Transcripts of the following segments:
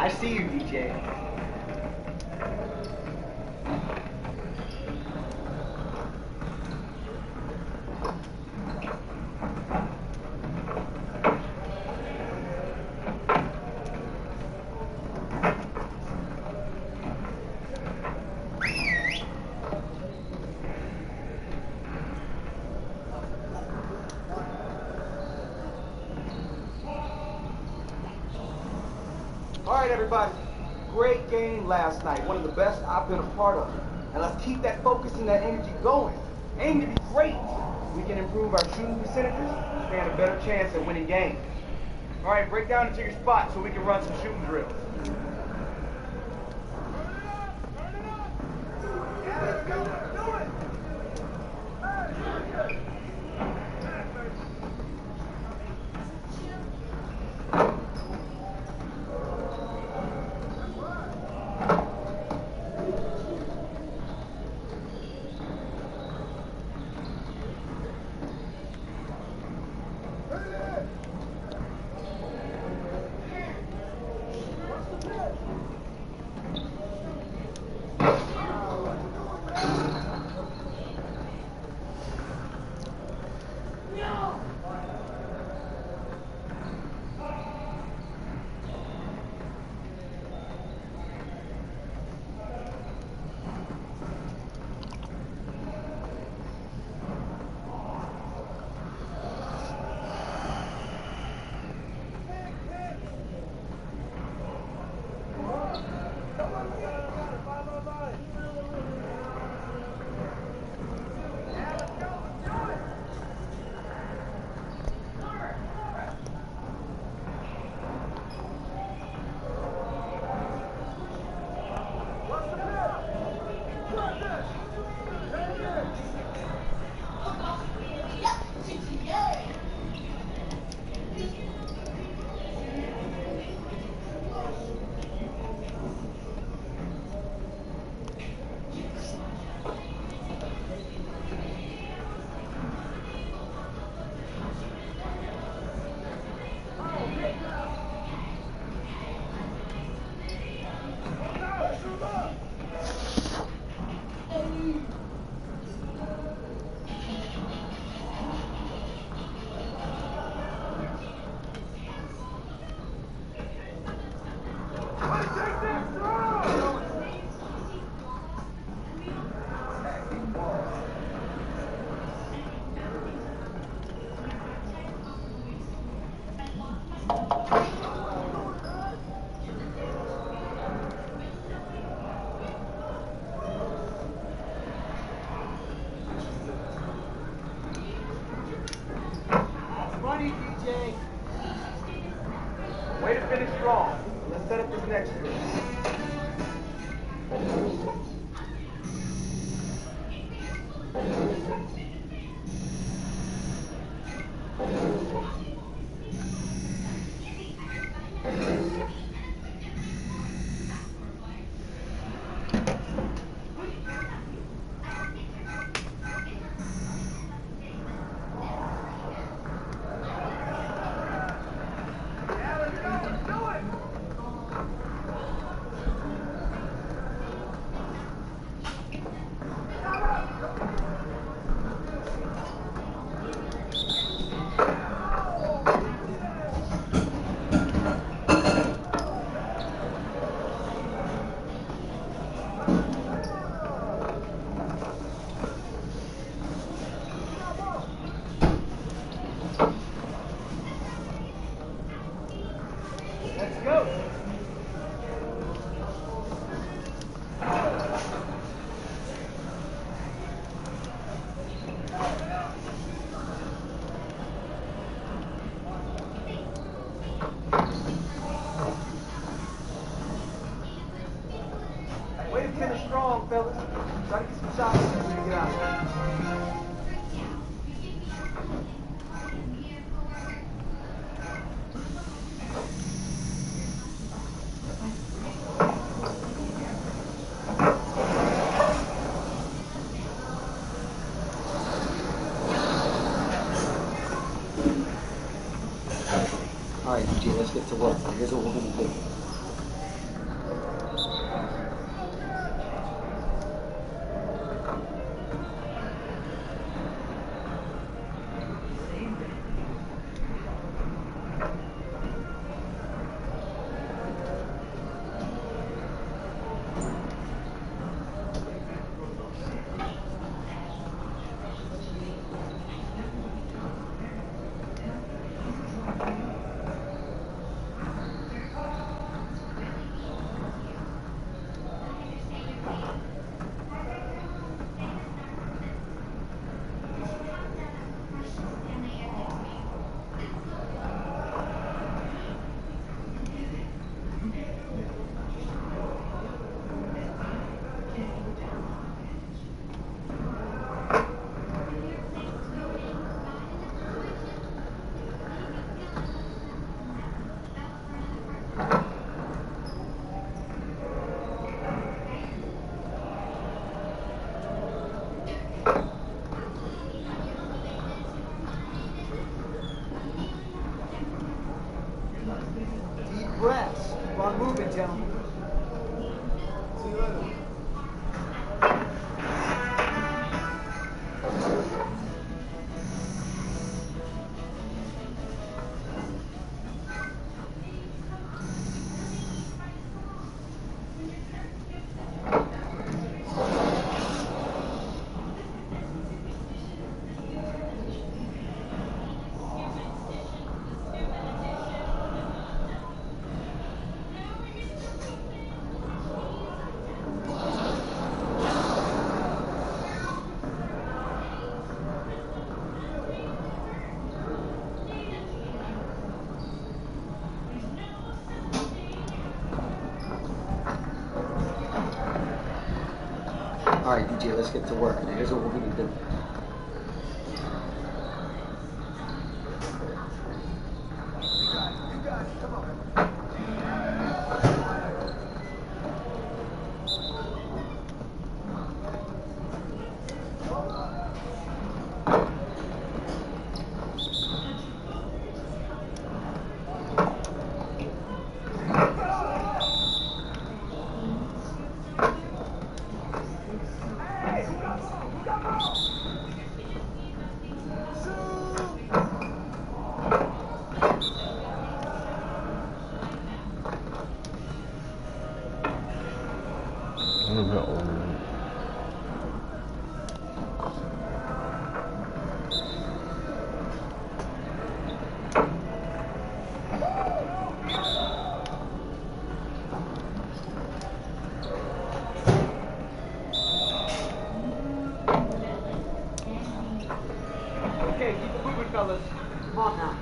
I see you, DJ. All right, everybody. Great game last night. One of the best I've been a part of. And let's keep that focus and that energy going. Aim to be great. We can improve our shooting percentages, stand a better chance at winning games. All right, break down into your spot so we can run some shooting drills. Yeah, let's go. Do it. Way to finish strong. Let's set up this next drill. Let's go. Way to finish strong, fellas. Try to get some shots in when you get out. All right, DJ, let's get to work. Here's what we're going to do. the movement, gentlemen. See you later. All right, DJ, let's get to work. Now, here's what we're going to do. You got it. Come on. Okay, keep it moving, fellas. Come on now.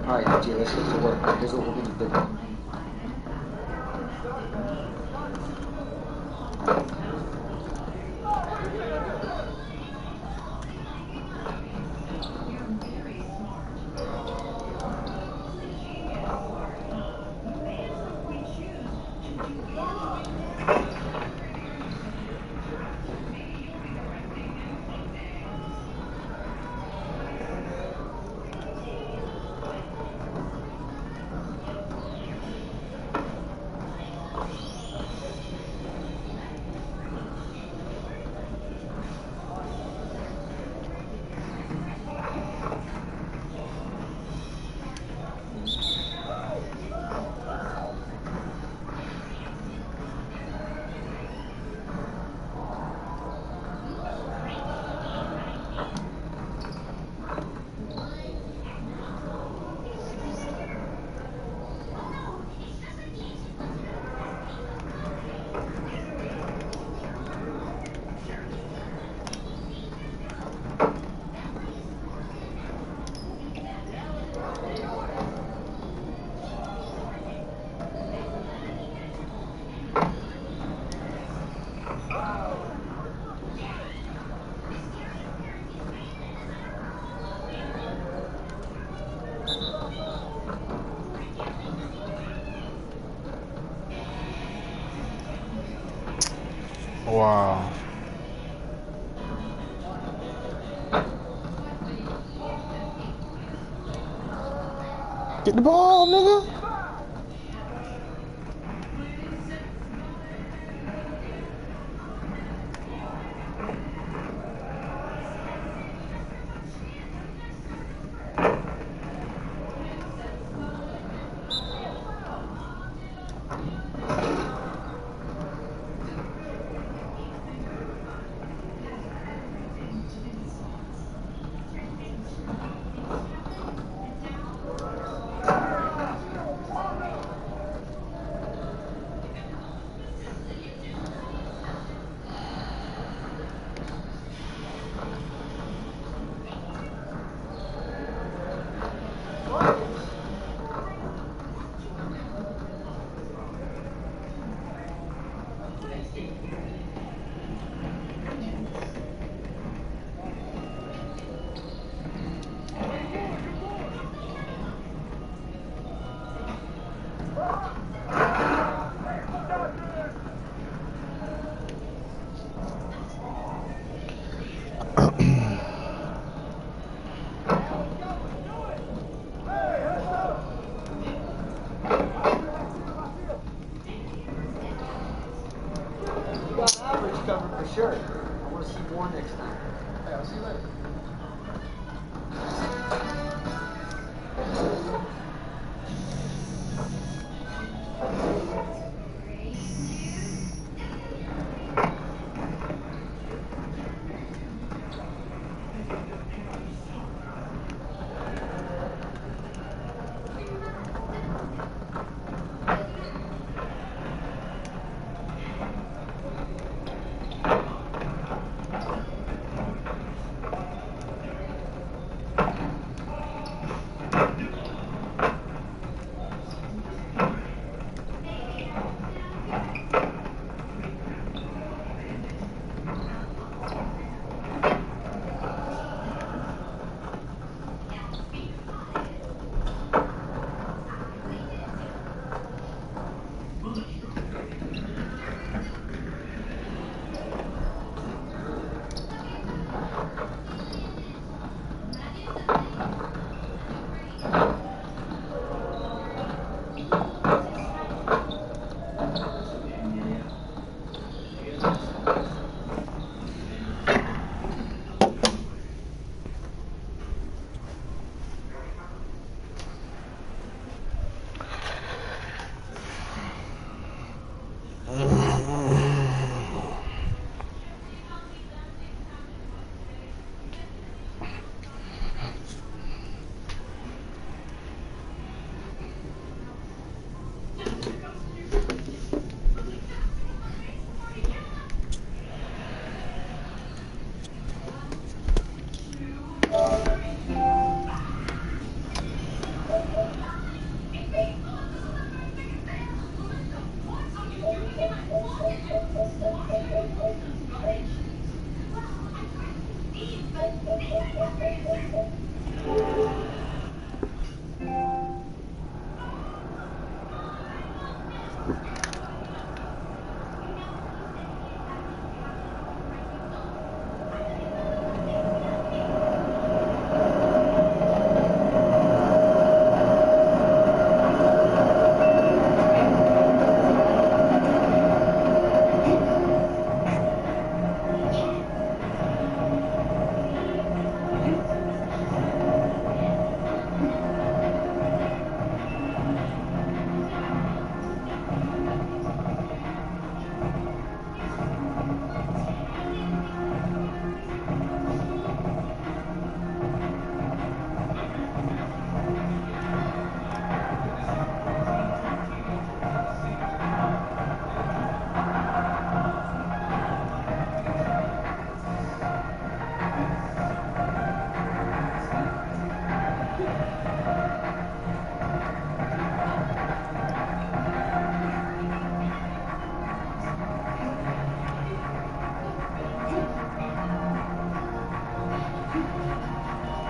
All right, DJ, let's get to work. Now, here's what we're going to do. Wow. Get the ball, nigga. Average covered for sure. I want to see more next time. Hey, I'll see you later.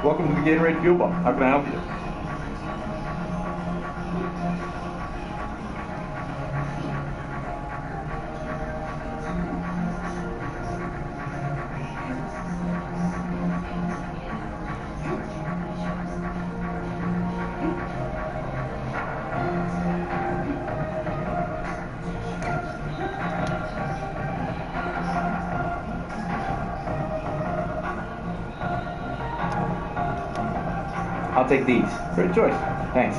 Welcome to the Gatorade Fuel Bar. How can I help you? I'll take these. Great choice. Thanks.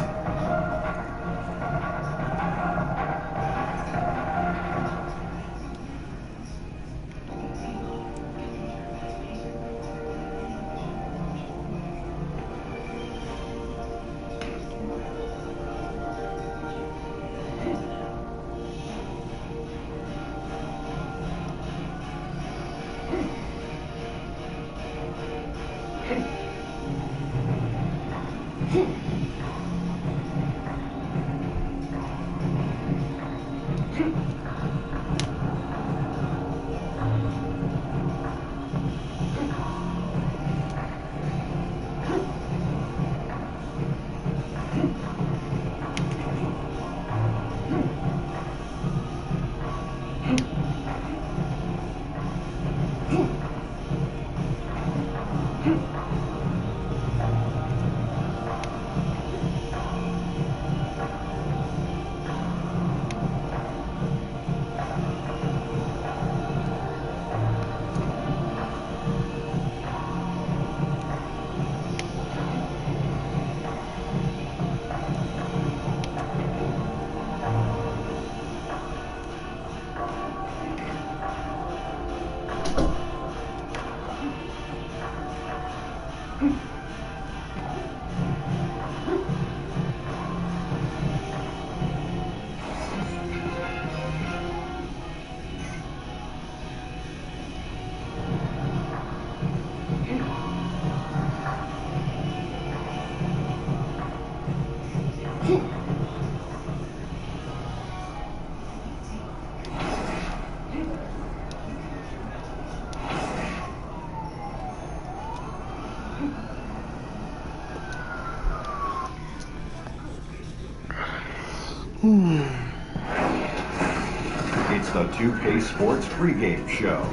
It's the 2K Sports pregame show.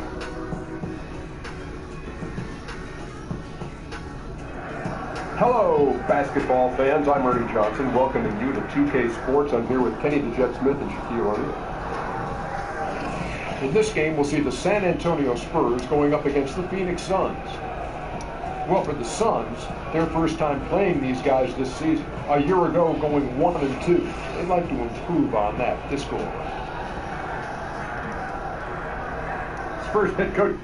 Hello, basketball fans. I'm Ernie Johnson, welcoming you to 2K Sports. I'm here with Kenny the Jet Smith and Shaquille O'Neal. In this game, we'll see the San Antonio Spurs going up against the Phoenix Suns. Well, for the Suns, their first time playing these guys this season. A year ago, going 1-2. They'd like to improve on that this go around. Spurs head coach.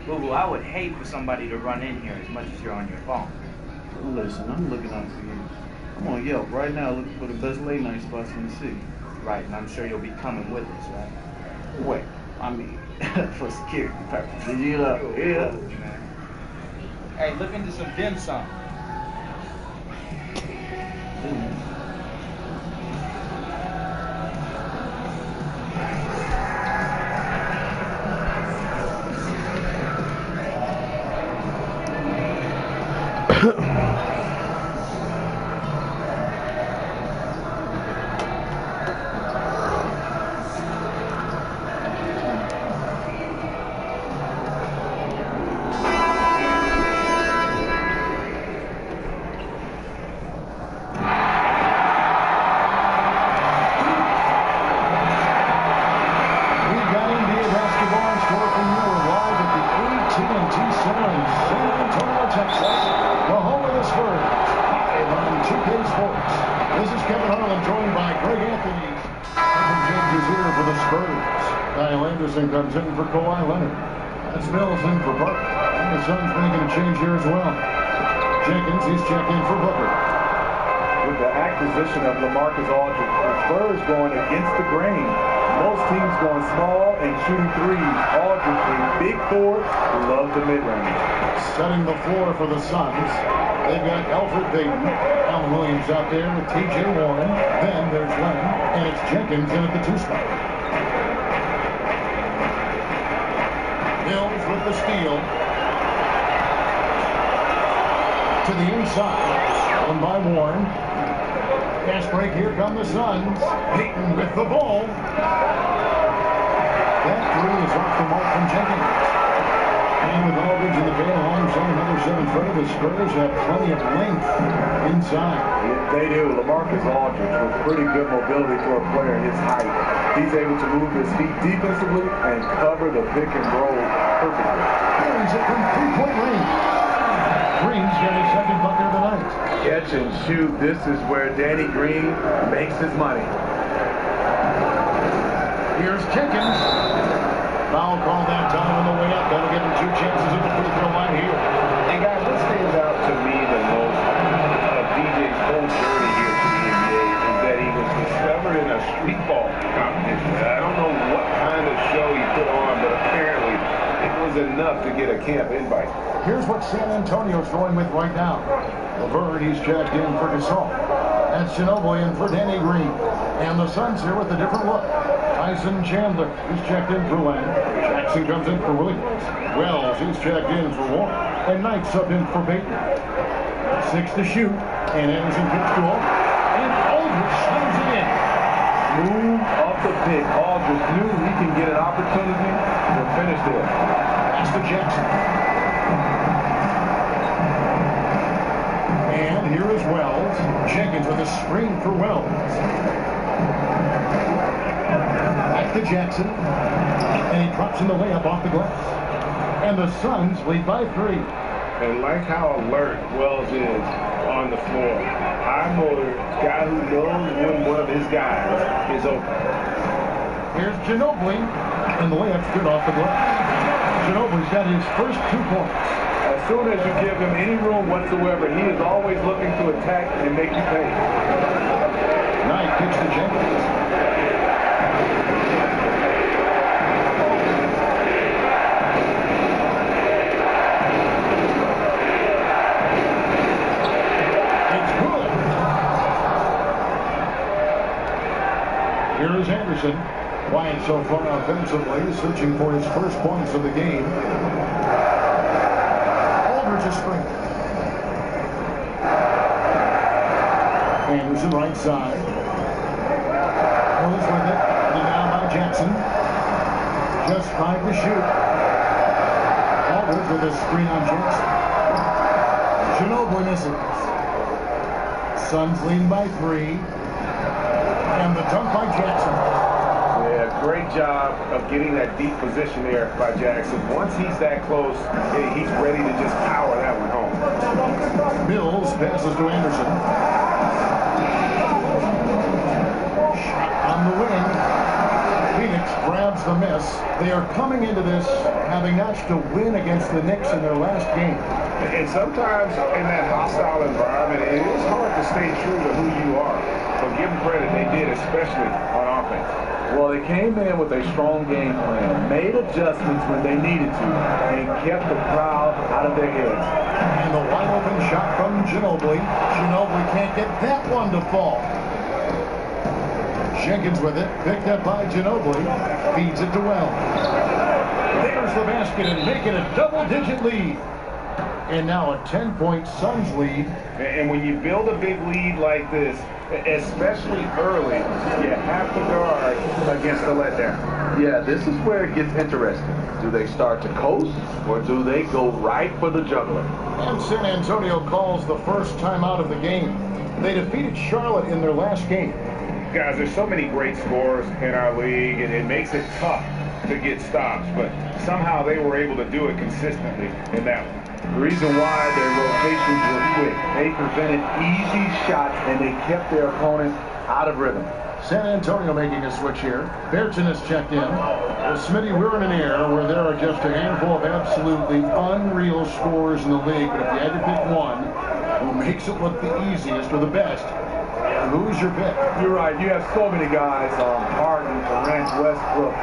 Boo-boo, I would hate for somebody to run in here as much as you're on your phone. Listen, I'm looking out for you. I'm on Yelp right now looking for the best late night spots in the city. Right, and I'm sure you'll be coming with us, right? Wait, I mean, for security purposes, you know? Yeah. Hey, look into some dim sum. Comes in for Kawhi Leonard. That's Mills in for Booker. And the Suns making a change here as well. Jenkins, he's checking in for Booker. With the acquisition of LaMarcus Aldridge, the Spurs going against the grain. Most teams going small and shooting threes. Aldridge, a big forward who loves the mid-range. Setting the floor for the Suns. They've got Alfred Payton, Alan Williams out there with T.J. Warren. Then there's Leonard, and it's Jenkins in at the 2 spot. Mills with the steal. to the inside. One by Warren. Fast break, here come the Suns. Peyton with the ball. That three is off the mark from Jenkins. And with Aldridge in the paint alongside another 7-footer, the Spurs have plenty of length inside. Yeah, they do. LaMarcus Aldridge with pretty good mobility for a player his height. He's able to move his feet defensively and cover the pick and roll perfectly. Here's it from three-point range. Green's got his second bucket of the night. Catch and shoot. This is where Danny Green makes his money. Here's Jenkins. Foul call that time on the way up. That'll give him 2 chances at the free throw line here. And guys, what stands out to me the most of DJ's whole journey here to the NBA is that he was discovered in a street ball competition. I don't know what kind of show he put on, but apparently it was enough to get a camp invite. Here's what San Antonio's going with right now. LeVert, he's checked in for Gasol. That's Ginobili in for Danny Green. And the Suns here with a different look. Tyson Chandler, he's checked in for Lang. Jackson comes in for Williams. Wells, he's checked in for Warren. And Knight subbed in for Bateman. 6 to shoot. And Anderson kicks to Aldridge. And Aldridge slams it in. Move off the pick. Aldridge knew he can get an opportunity to finish there. That's to Jackson. And here is Wells. Jenkins with a screen for Wells. Back to Jackson. And he drops in the layup off the glass. And the Suns lead by 3. And like how alert Wells is on the floor. High motor, guy who knows when one of his guys is open. Here's Ginobili. And the layup's good off the glass. Ginobili's got his first 2 points. As soon as you give him any room whatsoever, he is always looking to attack and make you pay. Knight kicks to Jenkins. It's good. Here is Anderson. Quiet so far offensively, searching for his first points of the game. Aldridge is screen. Anderson right side. Goes with it. And down by Jackson. Just 5 to shoot. Aldridge with a screen on Jackson. Ginobili misses. Suns lead by 3. And the dunk by Jackson. Yeah, great job of getting that deep position there by Jackson. Once he's that close, he's ready to just power that one home. Mills passes to Anderson. Shot on the wing. Phoenix grabs the miss. They are coming into this having notched a win against the Knicks in their last game. And sometimes in that hostile environment, it is hard to stay true to who you are. But give them credit, they did, especially on offense. Well, they came in with a strong game plan, made adjustments when they needed to, and kept the crowd out of their heads. And the wide open shot from Ginobili. Ginobili can't get that one to fall. Jenkins with it, picked up by Ginobili, feeds it to Wells. There's the basket and making a double-digit lead. And now a 10-point Suns lead. And when you build a big lead like this, especially early, you have to guard against the letdown. Yeah, this is where it gets interesting. Do they start to coast, or do they go right for the juggler? And San Antonio calls the first time out of the game. They defeated Charlotte in their last game. Guys, there's so many great scorers in our league, and it makes it tough to get stops, but somehow they were able to do it consistently in that one. The reason why their rotations were quick, they prevented easy shots and they kept their opponent out of rhythm. San Antonio making a switch here. Bertin has checked in. Well, Smitty, we're in an era where there are just a handful of absolutely unreal scorers in the league, but if you had to pick one who makes it look the easiest or the best, who's your pick? You're right. You have so many guys, Harden, Durant, Westbrook.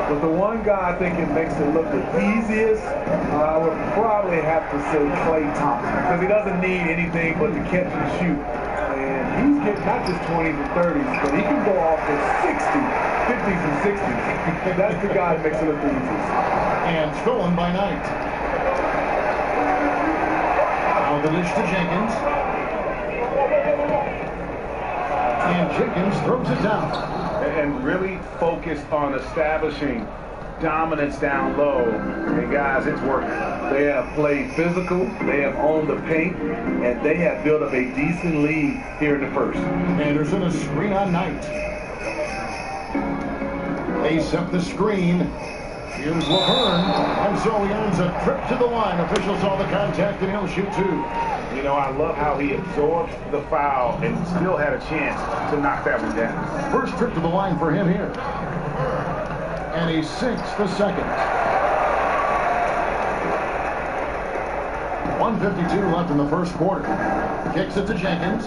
But the one guy I think it makes it look the easiest, I would probably have to say Klay Thompson, because he doesn't need anything but to catch and shoot. And he's getting not just 20s and 30s, but he can go off at 50s and 60s. That's the guy that makes it look the easiest. And stolen by Knight. Now Now the dish to Jenkins. And Jenkins throws it down. And really focused on establishing dominance down low. And guys, it's working. They have played physical, they have owned the paint, and they have built up a decent lead here in the first. Anderson a screen on Knight. They set the screen. Here's Laverne, and so he earns a trip to the line. Official saw the contact, and he'll shoot two. You know, I love how he absorbed the foul and still had a chance to knock that one down. First trip to the line for him here. And he sinks the second. 1:52 left in the first quarter. Kicks it to Jenkins.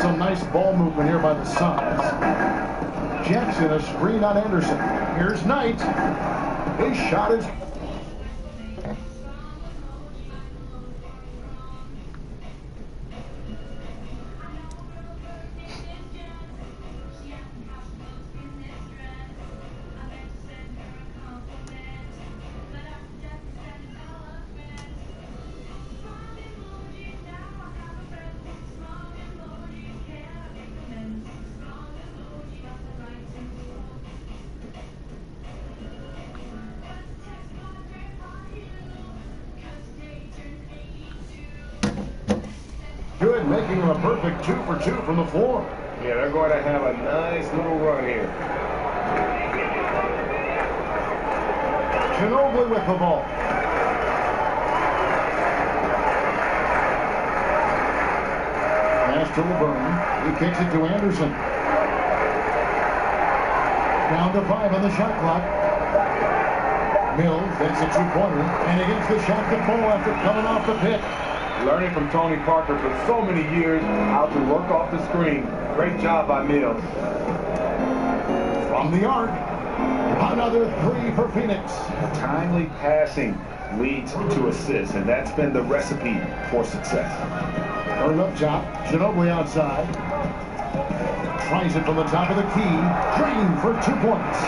Some nice ball movement here by the Suns. Jackson a screen on Anderson. Here's Knight. His shot is... Good, making him a perfect 2 for 2 from the floor. Yeah, they're going to have a nice little run here. Ginobili with the ball. Pass to Laverne. He kicks it to Anderson. Down to 5 on the shot clock. Mills takes a two-pointer, and he gets the shot to fall after coming off the pick. Learning from Tony Parker for so many years how to work off the screen. Great job by Mills. From the arc, another 3 for Phoenix. Timely passing leads to assists, and that's been the recipe for success. Third up top, Ginobili outside. Tries it from the top of the key. Drained for 2 points.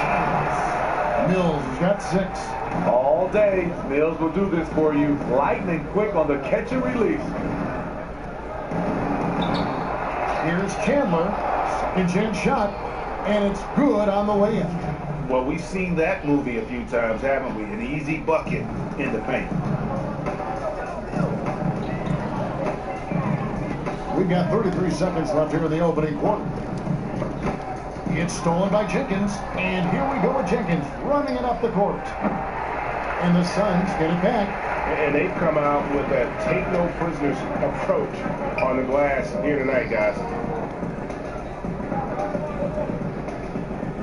Mills has got 6. All day, Mills will do this for you. Lightning quick on the catch and release. Here's Chandler. Second chance shot, and it's good on the way in. Well, we've seen that movie a few times, haven't we? An easy bucket in the paint. We've got 33 seconds left here in the opening quarter. It's stolen by Jenkins, and here we go with Jenkins running it up the court. And the Suns get it back. And they've come out with a take no prisoners approach on the glass here tonight, guys.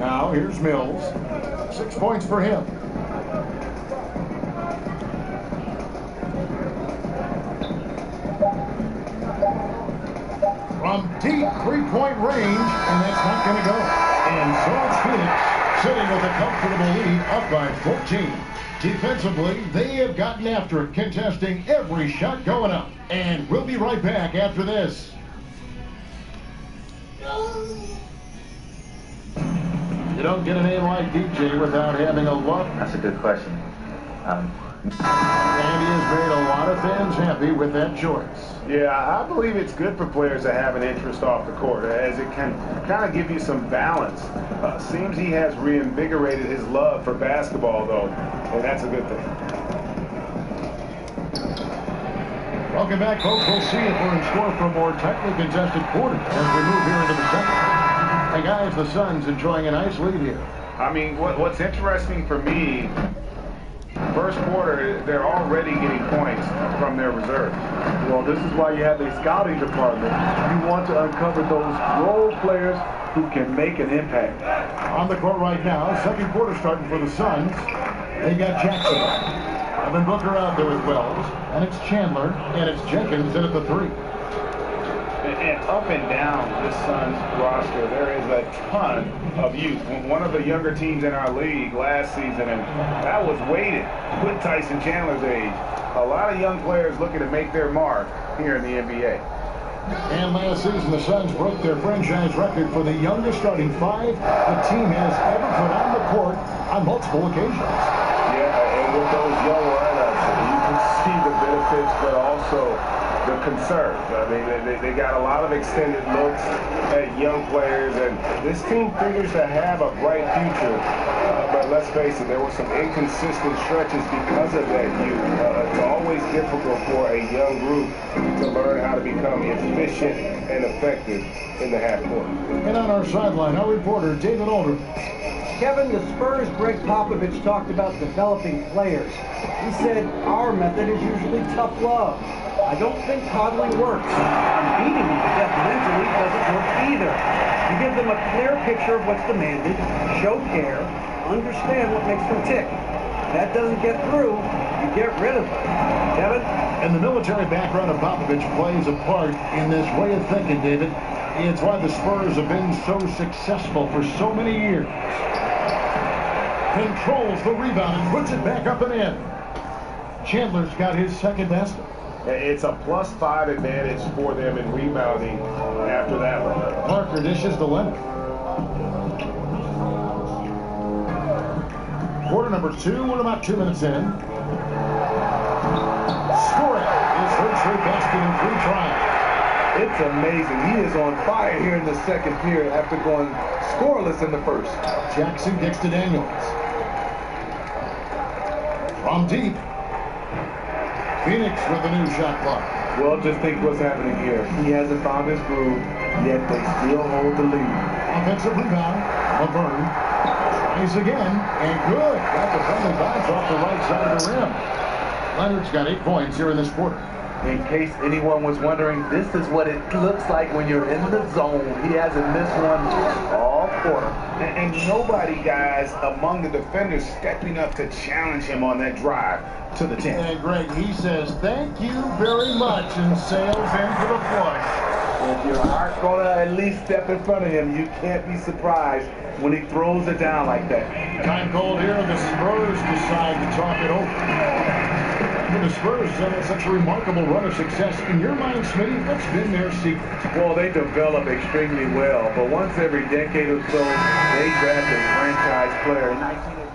Now here's Mills. 6 points for him. From deep three-point range, and that's not going to go. And so it's Phoenix sitting with a comfortable lead up by 14. Defensively, they have gotten after it, contesting every shot going up. And we'll be right back after this. You don't get a name like DJ without having a love. That's a good question. And he has made a lot of fans happy with that choice. Yeah, I believe it's good for players to have an interest off the court, as it can kind of give you some balance. Seems he has reinvigorated his love for basketball, though, and that's a good thing. Welcome back, folks. We'll see if we're in store for a more tightly contested quarter as we move here into the second. Hey, guys, the Suns enjoying a nice lead here. I mean, what's interesting for me, first quarter, they're already getting points from their reserves. Well, this is why you have a scouting department. You want to uncover those role players who can make an impact. On the court right now, second quarter starting for the Suns. They got Jackson. Evan Booker out there with Wells. And it's Chandler. And it's Jenkins in at the 3. And up and down this Suns roster, there is a ton of youth. One of the younger teams in our league last season, and that was weighted with Tyson Chandler's age. A lot of young players looking to make their mark here in the NBA. And last season, the Suns broke their franchise record for the youngest starting 5 the team has ever put on the court on multiple occasions. Yeah, and with those young lineups, listen, you can see the benefits, but also the concerns. I mean, they got a lot of extended looks at young players, and this team figures to have a bright future. But let's face it, there were some inconsistent stretches because of that youth. It's always difficult for a young group to learn how to become efficient and effective in the half court. And on our sideline, our reporter, David Alder. Kevin, the Spurs' Greg Popovich talked about developing players. He said our method is usually tough love. I don't think coddling works. And beating them to death mentally doesn't work either. You give them a clear picture of what's demanded, show care, understand what makes them tick. If that doesn't get through, you get rid of them. Kevin? And the military background of Popovich plays a part in this way of thinking, David. It's why the Spurs have been so successful for so many years. Controls the rebound and puts it back up and in. Chandler's got his second basket. It's a +5 advantage for them in rebounding after that one. Parker dishes to Leonard. Quarter number 2, we're about 2 minutes in. Scoring his third straight basket in 3 tries. It's amazing. He is on fire here in the second period after going scoreless in the first. Jackson kicks to Daniels. From deep. Phoenix with a new shot clock. Well, just think what's happening here. He hasn't found his groove, yet they still hold the lead. Offensive rebound. Laverne tries again, and good. Got the friendly bounce off the right side of the rim. Leonard's got 8 points here in this quarter. In case anyone was wondering, this is what it looks like when you're in the zone. He hasn't missed one all quarter. And nobody, guys, among the defenders stepping up to challenge him on that drive to the 10. And Greg, he says, thank you very much, and sails into the flush. If you're not going to at least step in front of him, you can't be surprised when he throws it down like that. Time called here, and the Spurs decide to talk it over. The Spurs had such a remarkable run of success. In your mind, Smitty, what's been their secret? Well, they develop extremely well, but once every decade or so, they draft a franchise player. In 1980.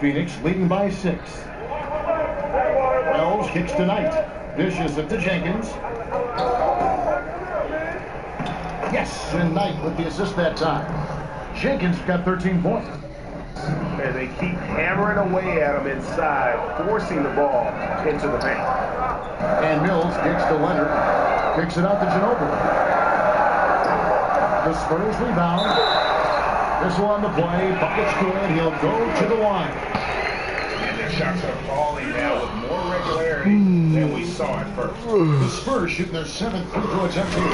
Phoenix leading by 6. Wells kicks to Knight. Dishes it to Jenkins. Yes, and Knight with the assist that time. Jenkins got 13 points. And they keep hammering away at him inside, forcing the ball into the paint. And Mills kicks to Leonard. Kicks it out to Ginobili. The Spurs rebound. Whistle on the play. Bucket's good. He'll go to the line. And their shots are falling now with more regularity than we saw at first. The Spurs shooting their 7th free throw attempt here.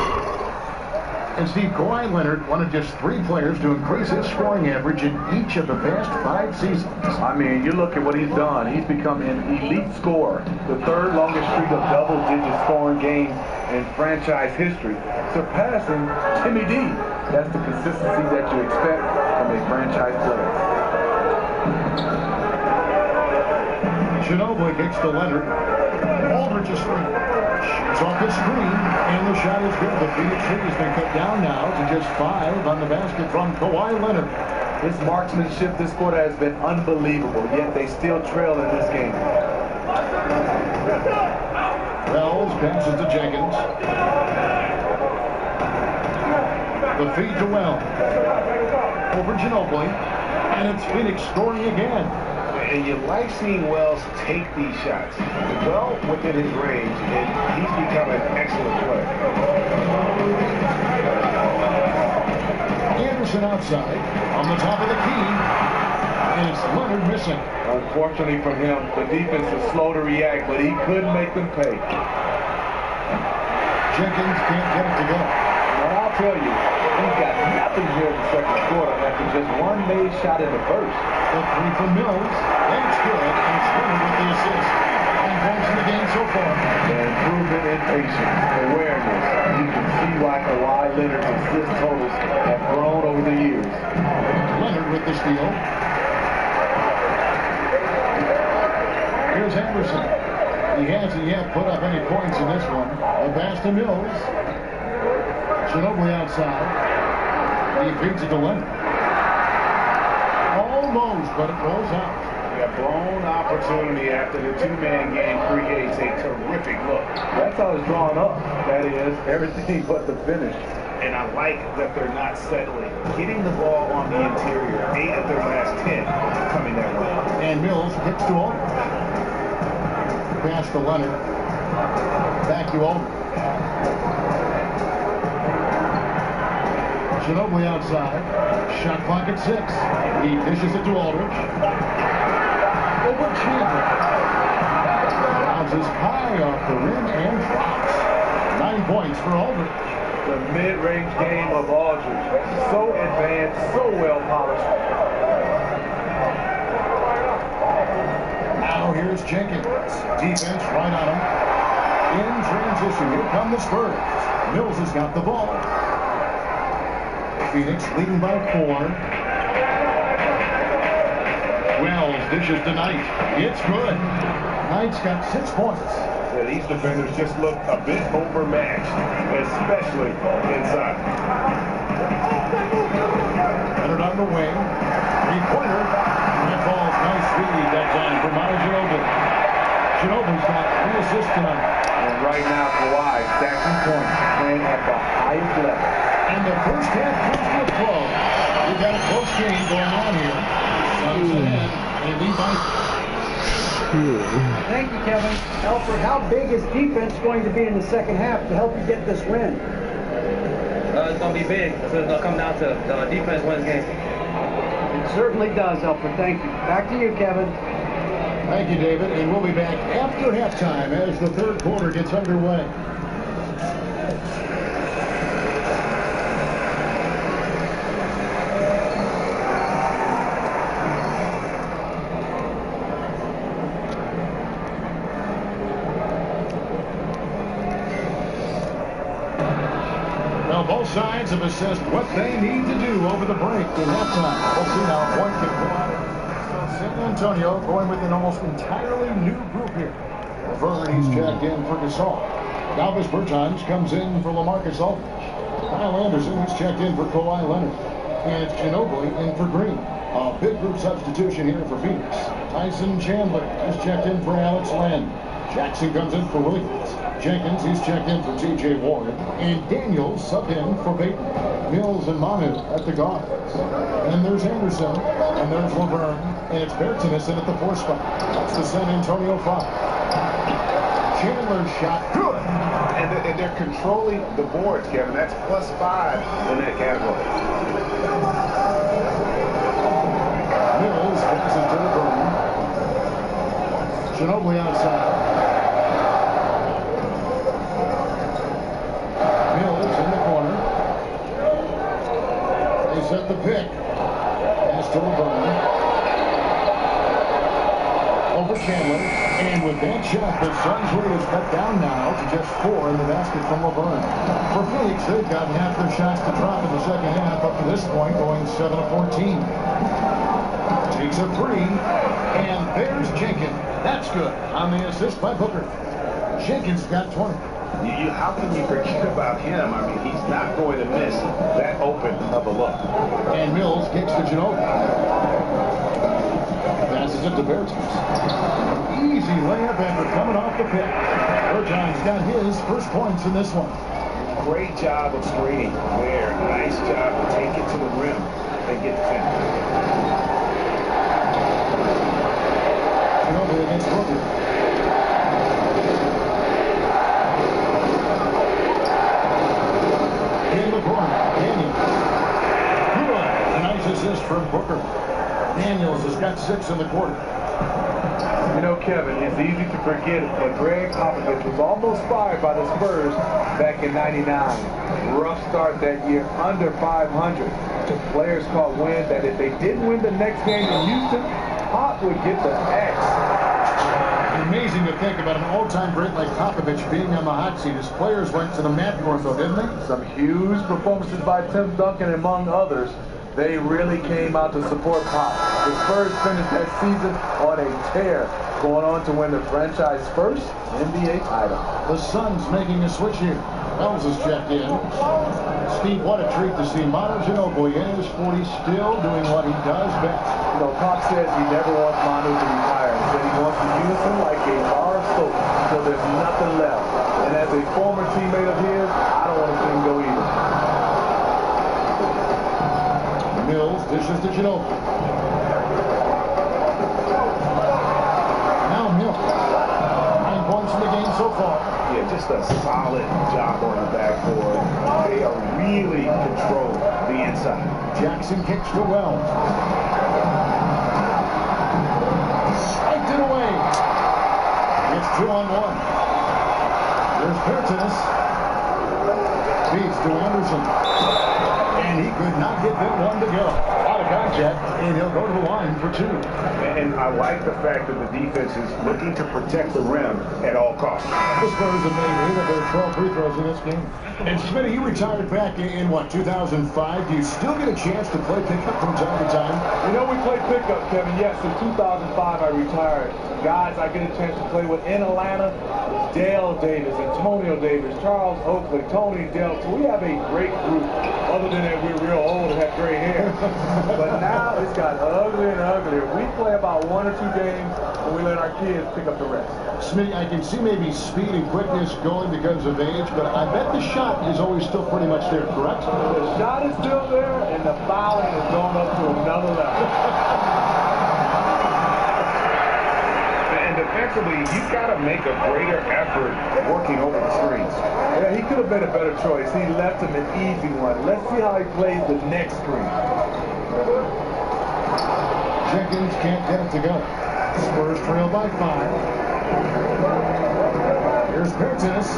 And Steve, Kawhi Leonard, one of just 3 players to increase his scoring average in each of the past 5 seasons. I mean, you look at what he's done. He's become an elite scorer, the 3rd longest streak of double-digit scoring games in franchise history, surpassing Timmy D. That's the consistency that you expect from a franchise player. Ginobili kicks to Leonard. Aldridge is free. Shoots off the screen, and the shot is good. The Phoenix lead has been cut down now to just 5 on the basket from Kawhi Leonard. His marksmanship this quarter has been unbelievable, yet they still trail in this game. Wells passes to Jenkins. The feed to Wells. Over Ginobili, and it's Phoenix scoring again. And you like seeing Wells take these shots. Well within his range, and he's become an excellent player. Anderson outside, on the top of the key, and it's Leonard missing. Unfortunately for him, the defense was slow to react, but he couldn't make them pay. Jenkins can't get it to go. Well, I'll tell you, he's got nothing here in the second quarter after just one made shot in the first. The 3 from Mills. That's good, and it's Leonard with the assist. 10 points in the game so far. The improvement in patience, awareness. You can see why Kawhi Leonard's assist totals have grown over the years. Leonard with the steal. Here's Anderson. He hasn't yet put up any points in this one. A pass to Mills. Ginobili outside. He feeds it to Leonard. Almost, but it rolls out. A blown opportunity after the two-man game creates a terrific look. That's how it's drawn up. That is, everything but the finish. And I like that they're not settling. Getting the ball on the interior, 8 of their last 10 coming that way. And Mills gets to Aldridge. Pass to Leonard. Back to Aldridge. Ginobili outside. Shot clock at 6. He dishes it to Aldridge. Over Chandler. Bounces high off the rim and drops. 9 points for Aldridge. The mid-range game of Aldridge. So advanced, so well polished. Now here's Jenkins. Defense right on him. In transition, here come the Spurs. Mills has got the ball. Phoenix leading by 4. Wells dishes to Knight. It's good. Knight's got 6 points. Yeah, these defenders just look a bit overmatched, especially inside. Leonard on the wing. 3-pointer. That falls. Nice feed that time for Ginobili. Ginobili's got 3 assists tonight. And right now, Kawhi stacking points, playing at the highest level. And the first half comes to a close. We've got a close game going on here. Suns ahead. And lead by. Thank you, Kevin. Alfred, how big is defense going to be in the second half to help you get this win? It's going to be big. So it's going to come down to defense wins games. It certainly does, Alfred. Thank you. Back to you, Kevin. Thank you, David. And we'll be back after halftime as the third quarter gets underway. Both sides have assessed what they need to do over the break in halftime. We'll see now a point can go on. San Antonio going with an almost entirely new group here. Vern, he's checked in for Gasol. Dalvis Bertans comes in for LaMarcus Aldridge. Kyle Anderson, he's checked in for Kawhi Leonard. And it's Ginobili in for Green. A big group substitution here for Phoenix. Tyson Chandler is checked in for Alex Len. Jackson comes in for Williams. Jenkins, he's checked in for T.J. Warren. And Daniels subbed in for Peyton. Mills and Manu at the guards. And there's Anderson. And there's Laverne. And it's Bertans in at the 4 spot. That's the San Antonio 5. Chandler's shot. Good. And they're controlling the boards, Kevin. That's +5 in that category. Mills passes to the Laverne. Ginobili outside. Set the pick. Pass to LeBron. Over Chandler. And with that shot, the Suns' lead is cut down now to just 4 in the basket from LeBron. For Phoenix, they've gotten half their shots to drop in the second half up to this point, going 7 of 14. Takes a 3. And there's Jenkins. That's good. On the assist by Booker. Jenkins got 20. How can you forget about him? I mean, he's not going to miss that open of a look. And Mills kicks to Ginobili. Passes it to Bertans. Easy layup after coming off the pick. Bertans got his first points in this one. Great job of screening there. Nice job to take it to the rim and get the finish. Ginobili against Booker. In the corner, Daniels. Good. A nice assist from Booker. Daniels has got 6 in the quarter. You know, Kevin, it's easy to forget it, but Greg Popovich was almost fired by the Spurs back in '99. Rough start that year, under 500. Players caught wind that if they didn't win the next game in Houston, Pop would get the X. Amazing to think about an all-time great like Popovich being on the hot seat. His players went to the mat for him, though, didn't they? Some huge performances by Tim Duncan, among others. They really came out to support Pop. The Spurs finished that season on a tear. going on to win the franchise first NBA title. The Suns making a switch here. Wells is checked in. Steve, what a treat to see Manu Ginobili in his 40s still doing what he does best. You know, Pop says he never wants Manu to retire. He said he wants to use him like a bar of soap until there's nothing left. And as a former teammate of his, I don't want to see him go either. Mills dishes to Ginobili. Now Mills. 9 points in the game so far. Yeah, just a solid job on the backboard. They are really control the inside. Jackson kicks to Wells. Striked it away. It's 2-on-1. There's Perkins. Feeds to Anderson. And he could not get that one to go. Out of contact, and he'll go to the line for 2. And I like the fact that the defense is looking to protect the rim at all costs. The Spurs have made 8 of their 12 free throws in this game. And Smitty, you retired back in what, 2005? Do you still get a chance to play pickup from time to time? You know, we played pickup, Kevin. Yes, in 2005 I retired. Guys, I get a chance to play with in Atlanta. Dale Davis, Antonio Davis, Charles Oakley, Tony Delta. We have a great group. Other than that, we're real old and have gray hair. But now it's got uglier and uglier. We play about 1 or 2 games, and we let our kids pick up the rest. Smitty, I can see maybe speed and quickness going because of age, but I bet the shot is always still pretty much there, correct? The shot is still there, and the fouling is going up to another level. Defensively, you've got to make a greater effort working over the screens. Yeah, he could have been a better choice. He left him an easy one. Let's see how he plays the next screen. Jenkins can't get it to go. Spurs trail by 5. Here's Perkins.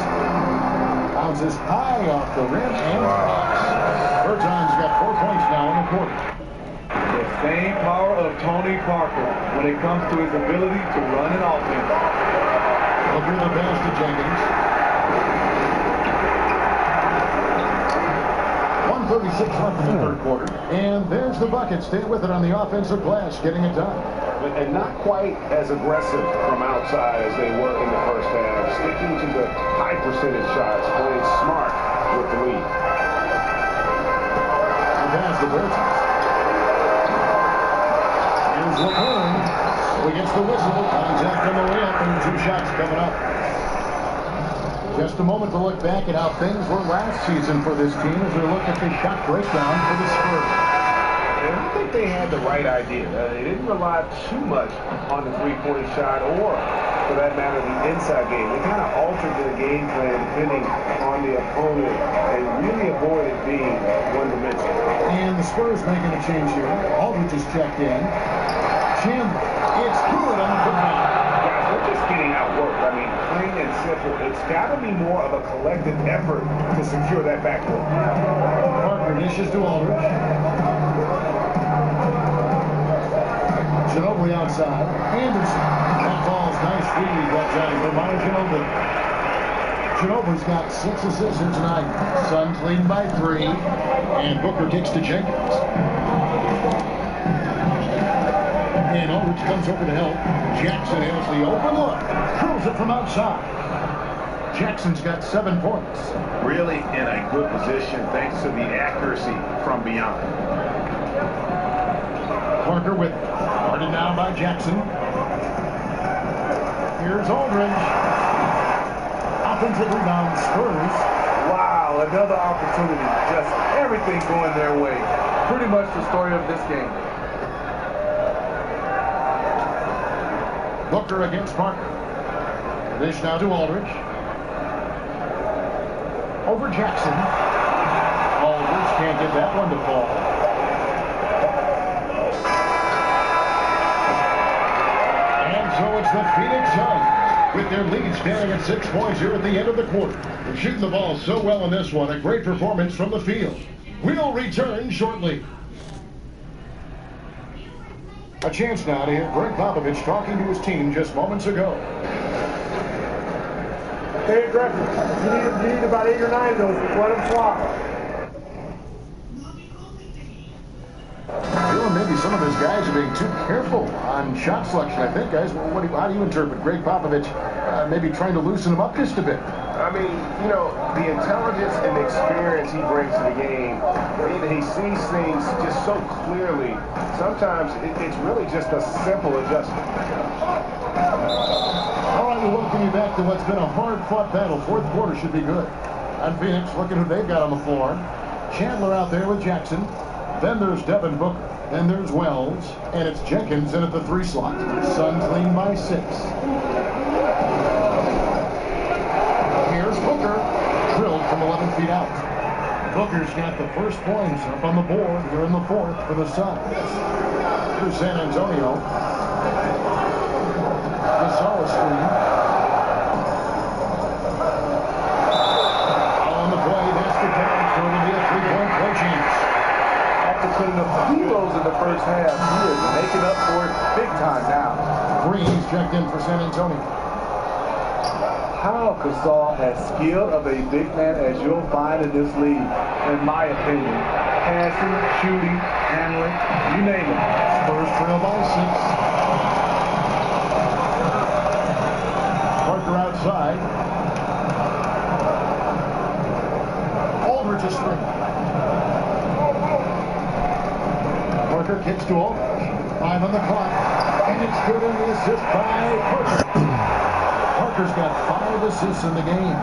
Bounces high off the rim and Berton's got 4 points now in the quarter. The same power of Tony Parker when it comes to his ability to run an offense. Look at the pass to Jenkins. 1:36 left in the third quarter. And there's the bucket. Stay with it on the offensive glass, getting it done. And not quite as aggressive from outside as they were in the first half. Sticking to the high percentage shots, playing smart with the lead. And pass the Bertons. Here's LeBron. He gets the whistle. Contact on the way up, and 2 shots coming up. Just a moment to look back at how things were last season for this team as we look at the shot breakdown for the Spurs. And I think they had the right idea. They didn't rely too much on the three-point shot or, for that matter, the inside game. They kind of altered their game plan depending on the opponent and really avoided being one-dimensional. And the Spurs making a change here. Aldridge is checked in. Chandler, it's good on the putback. Guys, they're just getting outworked. I mean, plain and simple. It's got to be more of a collective effort to secure that backcourt. Parker dishes to Aldridge. Ginobili outside. Anderson. That ball's nice feed that time for Manu Ginobili. Ginobili's got 6 assists here tonight. Suns leading by 3. And Booker kicks to Jenkins. And Aldridge comes over to help. Jackson has the open look. Curls it from outside. Jackson's got 7 points. Really in a good position thanks to the accuracy from beyond. Parker with guarded down by Jackson. Here's Aldridge. Offensive rebound, Spurs. Wow, another opportunity. Just everything going their way. Pretty much the story of this game. Booker against Parker. Dish now to Aldridge. Over Jackson. Aldridge can't get that one to fall. And so it's the Phoenix Suns with their lead standing at 6 points here at the end of the quarter. They're shooting the ball so well in this one. A great performance from the field. We'll return shortly. A chance now to hear Greg Popovich talking to his team just moments ago. Stay aggressive. You need about 8 or 9 of those. Let them flop. Maybe some of his guys are being too careful on shot selection, I think, guys. Well, how do you interpret Greg Popovich maybe trying to loosen him up just a bit? I mean, you know, the intelligence and the experience he brings to the game, he sees things just so clearly. Sometimes it's really just a simple adjustment. All right, we welcome you back to what's been a hard-fought battle. Fourth quarter should be good. And Phoenix, look at who they've got on the floor. Chandler out there with Jackson. Then there's Devin Booker. Then there's Wells. And it's Jenkins in at the 3 slot. Suns lean by 6. Here's Booker. Drilled from 11 feet out. Booker's got the first points up on the board here in the fourth for the Suns. Here's San Antonio. Gasol screen. On the play, that's the catch. So it'll be a 3-point play chance. After putting up kilos in the first half, he is making up for it big time now. Green's checked in for San Antonio. How Gasol as skilled of a big man as you'll find in this league, in my opinion. Passing, shooting, handling, you name it. Spurs trail by 6. Parker outside. Aldridge is 3. Parker kicks to Aldridge. 5 on the clock. And it's good in the assist by Parker. Parker's got 5 assists in the game.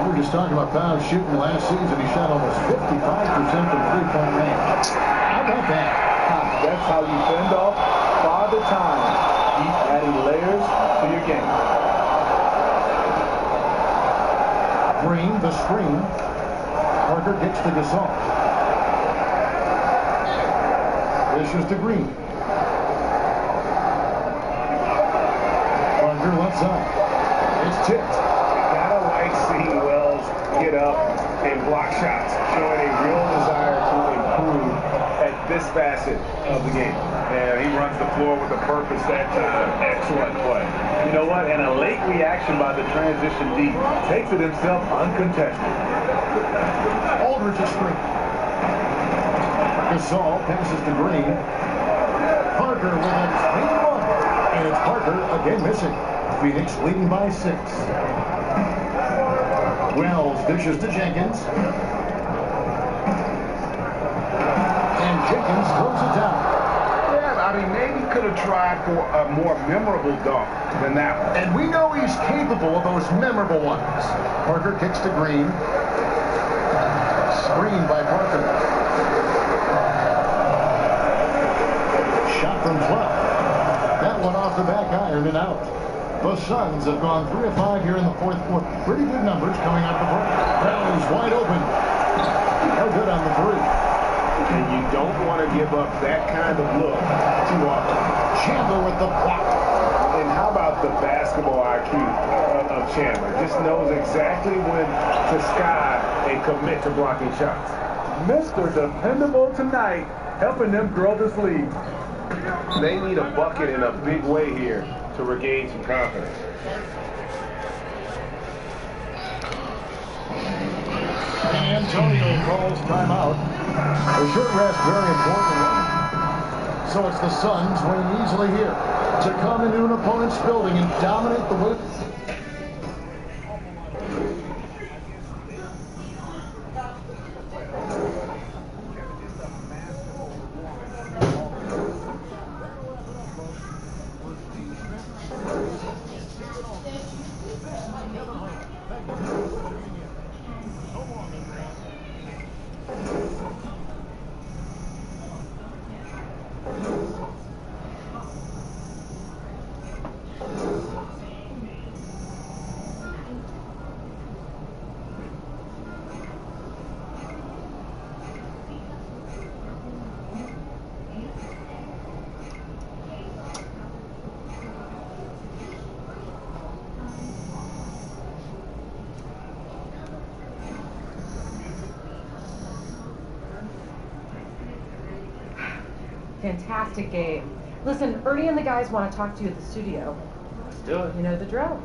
We were just talking about Powell's shooting last season. He shot almost 55% from 3-point range. How about that? That's how you fend off Father Time. Keep adding layers to your game. Green, the screen. Parker kicks to Gasol. This is to Green. Parker left side. It's tipped. Gotta like seeing Wells get up and block shots, showing a real desire to improve at this facet of the game. And he runs the floor with a purpose. That's an excellent play. You know what? And a late reaction by the transition D takes it himself uncontested. Aldridge is free. Gasol passes to Green. Parker with a clean one. And it's Parker again missing. Phoenix leading by 6. Wells dishes to Jenkins. And Jenkins throws it down. Yeah, I mean, maybe could have tried for a more memorable dunk than that one. And we know he's capable of those memorable ones. Parker kicks to Green. Screen by Parker. Shot from 12. That one off the back iron and out. The Suns have gone 3 of 5 here in the fourth quarter. Pretty good numbers coming out the break. Brown's wide open. No good on the 3. And you don't want to give up that kind of look too often. Chandler with the block. And how about the basketball IQ of Chandler? Just knows exactly when to sky and commit to blocking shots. Mr. Dependable tonight, helping them grow this league. They need a bucket in a big way here to regain some confidence. Antonio calls timeout. A short rest, very important one. So it's the Suns winning easily here to come into an opponent's building and dominate the win. Fantastic game. Listen, Ernie and the guys want to talk to you at the studio. Let's do it. You know the drill.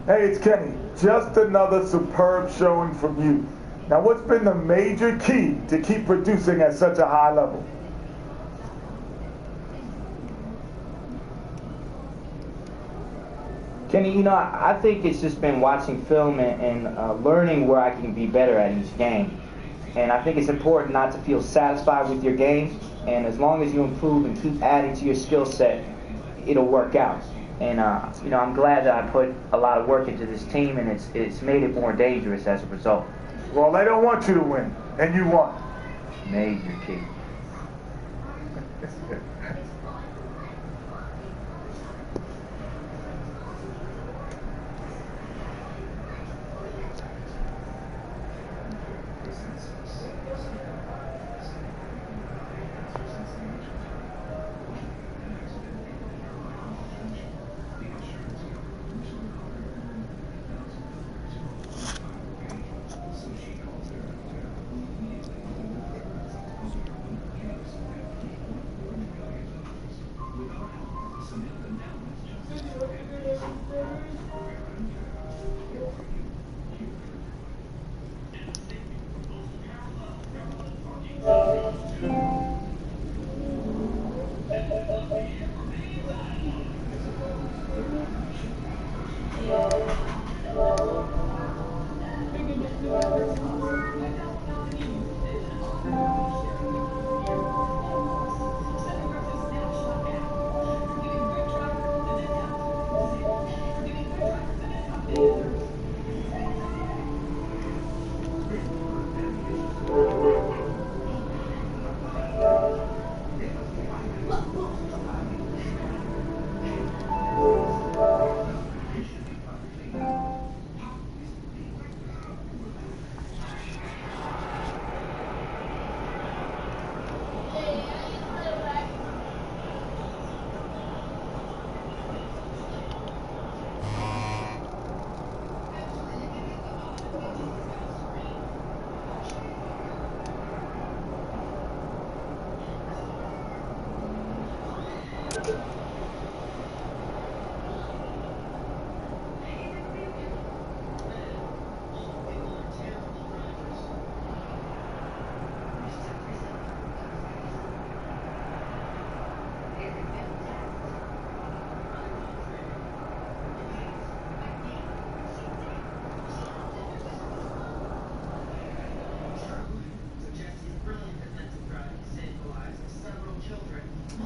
Hey, it's Kenny. Just another superb showing from you. Now, what's been the major key to keep producing at such a high level? Kenny, you know, I think it's just been watching film and learning where I can be better at each game. And I think it's important not to feel satisfied with your game. And as long as you improve and keep adding to your skill set, it'll work out. And, you know, I'm glad that I put a lot of work into this team, and it's made it more dangerous as a result. Well, they don't want you to win, and you won. Major key.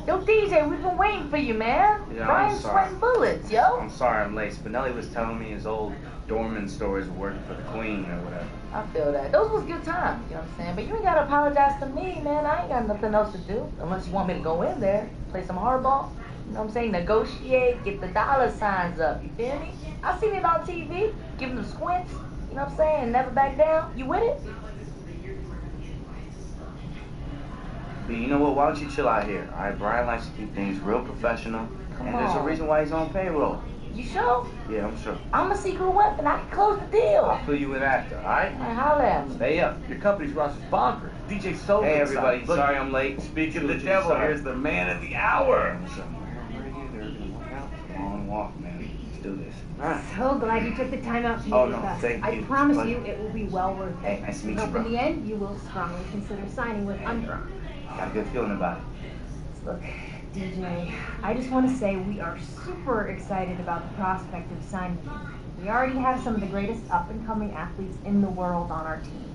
Yo, DJ, we've been waiting for you, man. Yeah, Brian's sweating bullets, yo. I'm sorry I'm late. Spinelli was telling me his old doorman stories of working for the Queen or whatever. I feel that. Those was good times, you know what I'm saying? But you ain't gotta apologize to me, man. I ain't got nothing else to do. Unless you want me to go in there, play some hardball. You know what I'm saying? Negotiate, get the dollar signs up. You feel me? I seen it on TV. Give them the squints. You know what I'm saying? Never back down. You with it? But you know what? Why don't you chill out here? All right, Brian likes to keep things real professional. Come and there's a on. reason why he's on payroll. You sure? Yeah, I'm sure. I'm a secret weapon. I can close the deal. I'll fill you in after, all right? All right, holla at me. Stay up. Your company's roster's bonkers. DJ Soul. Hey, everybody. Look, Sorry I'm late. Speaking of the Legit devil, sorry. here's the man of the hour. What's up? Where are you? They're gonna work out. It's a long walk, man. Let's do this. All right. So glad you took the time out to meet Oh, with no, us. thank I you. promise Pleasure. you it will be well worth it. Hey, nice to meet I you, hope bro. in the end you will strongly consider signing with Under Armour. Got a good feeling about it. Look, DJ, I just want to say we are super excited about the prospect of signing you. We already have some of the greatest up-and-coming athletes in the world on our team.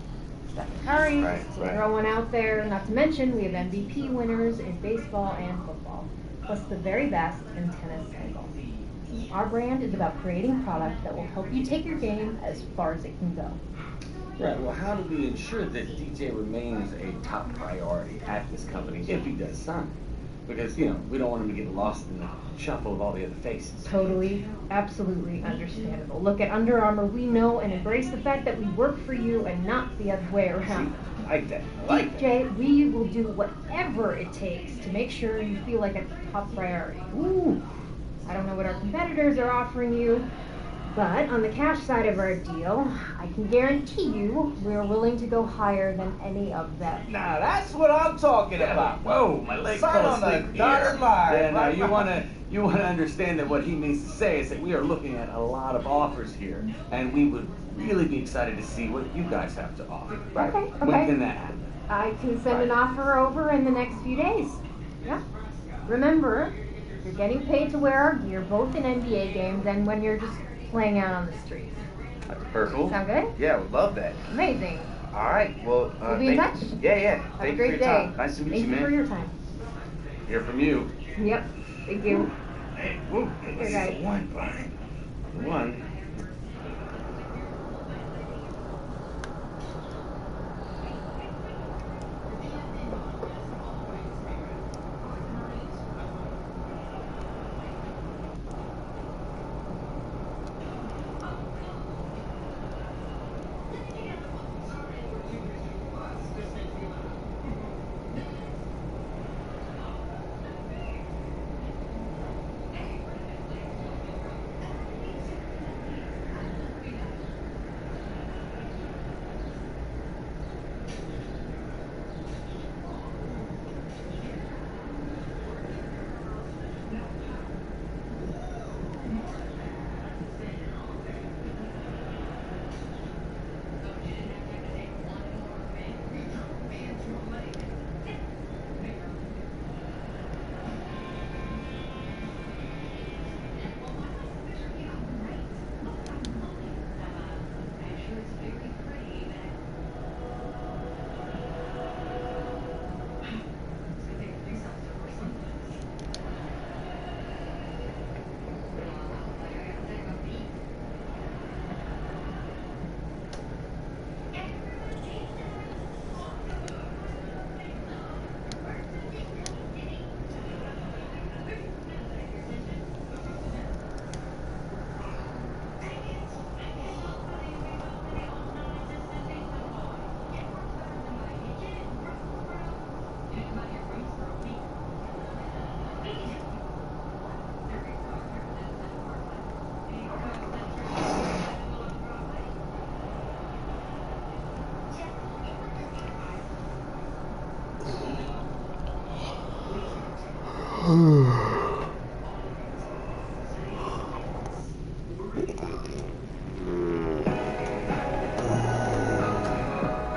Stephen Curry, Right, to right. throw one out there, not to mention we have MVP winners in baseball and football, plus the very best in tennis and golf. Our brand is about creating product that will help you take your game as far as it can go. Right, well, how do we ensure that DJ remains a top priority at this company if he does sign? Because, you know, we don't want him to get lost in the shuffle of all the other faces. Totally, absolutely understandable. Look, at Under Armour, we know and embrace the fact that we work for you and not the other way around. I like that. I like that. DJ, we will do whatever it takes to make sure you feel like a top priority. Ooh. I don't know what our competitors are offering you, but on the cash side of our deal, I can guarantee you we're willing to go higher than any of them. Now that's what I'm talking about. Whoa, my leg Sign fell on the asleep dotted here. line. Yeah, now Right. you want to understand that what he means to say is that we are looking at a lot of offers here, and we would really be excited to see what you guys have to offer. Okay, When okay. can that happen? I can send an offer over in the next few days. Yeah. Remember, you're getting paid to wear our gear both in NBA games and when you're just playing out on the streets. That's perfect. Sound good? Yeah, would love that. Amazing. All right, well, We'll be in touch? Yeah. Have Thank a great you for your day. time. Nice to meet Thank you, man. for your time. Hear from you. Yep. Thank you. Hey, whoa, Here, guys. one, Brian. One.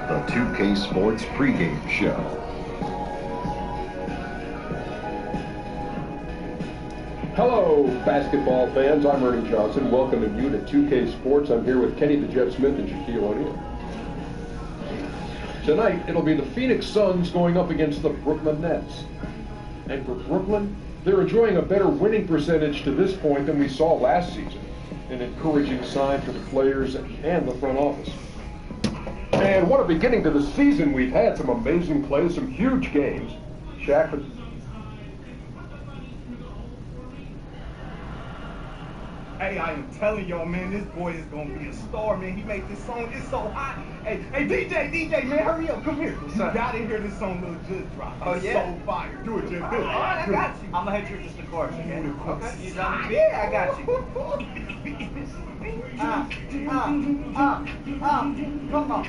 The 2K Sports pregame show. Hello, basketball fans. I'm Ernie Johnson, welcoming you to 2K Sports. I'm here with Kenny the Jet Smith and Shaquille O'Neal. Tonight, it'll be the Phoenix Suns going up against the Brooklyn Nets. And for Brooklyn, they're enjoying a better winning percentage to this point than we saw last season. An encouraging sign for the players and the front office. And what a beginning to the season. We've had some amazing plays, some huge games. Shaq, Hey, I am telling y'all, man, this boy is gonna be a star, man. He made this song. It's so hot. Hey, DJ, man, hurry up. Come here. You gotta hear this song, Lil Just Drop. It's so fire. Do it, Just. Do it. All right, I got you. I'm gonna hit you with just the chorus, okay? Okay. You done with me? Yeah, I got you. Come on.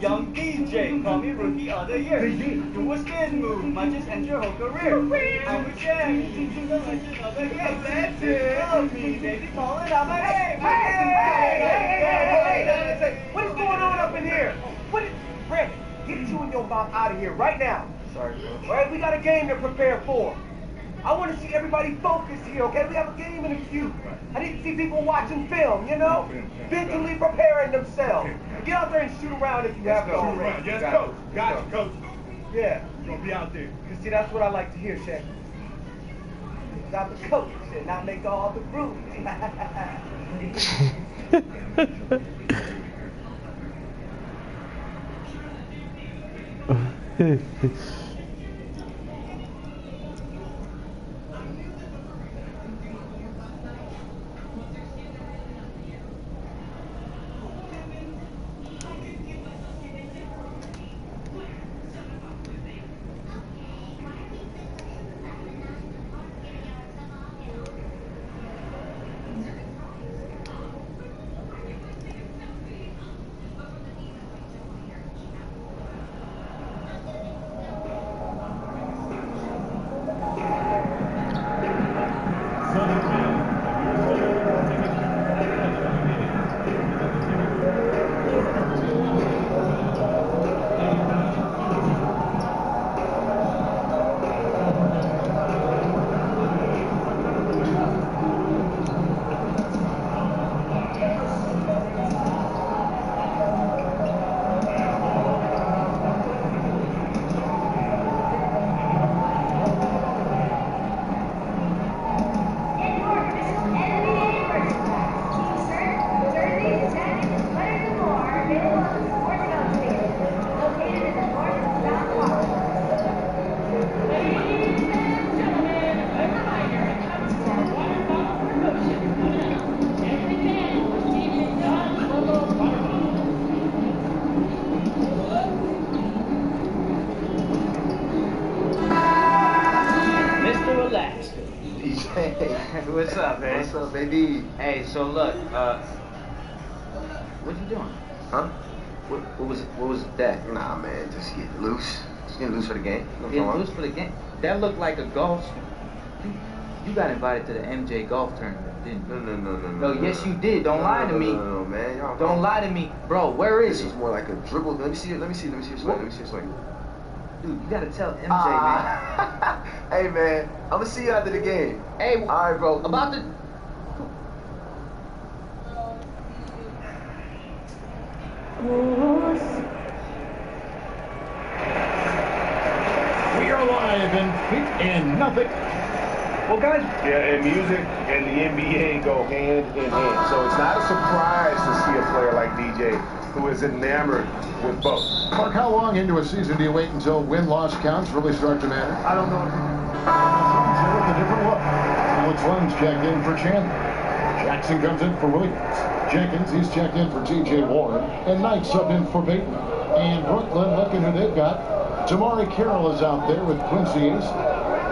Young DJ, call me Rookie of the Year. Do a spin move, might just end your whole career. I'm a Jack, teaching the legend of the game. That's it. Love me, baby, calling out my name. Hey. What is going on up in here? What is... Brandon, get you and your mom out of here right now. Sorry, Coach. All right, we got a game to prepare for. I want to see everybody focused here, okay? We have a game in a few. I need to see people watching film, you know? Mentally preparing themselves. Get out there and shoot around if you have to already. Yes, Coach. Got you, Coach. Yeah. You're gonna be out there. Because see, that's what I like to hear, Shaq. Stop the coach and not make all the rules. DJ. What's up, man? What's up, baby? Hey, so look, what you doing? Huh? What was that? Nah, man, just getting loose. Just getting loose for the game. Getting loose for the game? That looked like a golf. You got invited to the MJ golf tournament, didn't you? No, yes, you did. Don't lie to me. No, man. Don't lie to me, bro. Where is This it? is more like a dribble. Let me see your swing. Dude, you gotta tell MJ, man. Hey, man, I'm gonna see you after the game. Hey, all right, bro. About the. We are live in Feet and Nothing. Well, guys. Yeah, and music and the NBA go hand in hand. So it's not a surprise to see a player like DJ who is enamored with both. Mark, how long into a season do you wait until win-loss counts really start to matter? I don't know. With a different look. Alex Lund's checked in for Chandler. Jackson comes in for Williams. Jenkins, he's checked in for T.J. Warren. And Knight subbed in for Bateman. And Brooklyn, looking who they've got. Tamari Carroll is out there with Quincy Ace.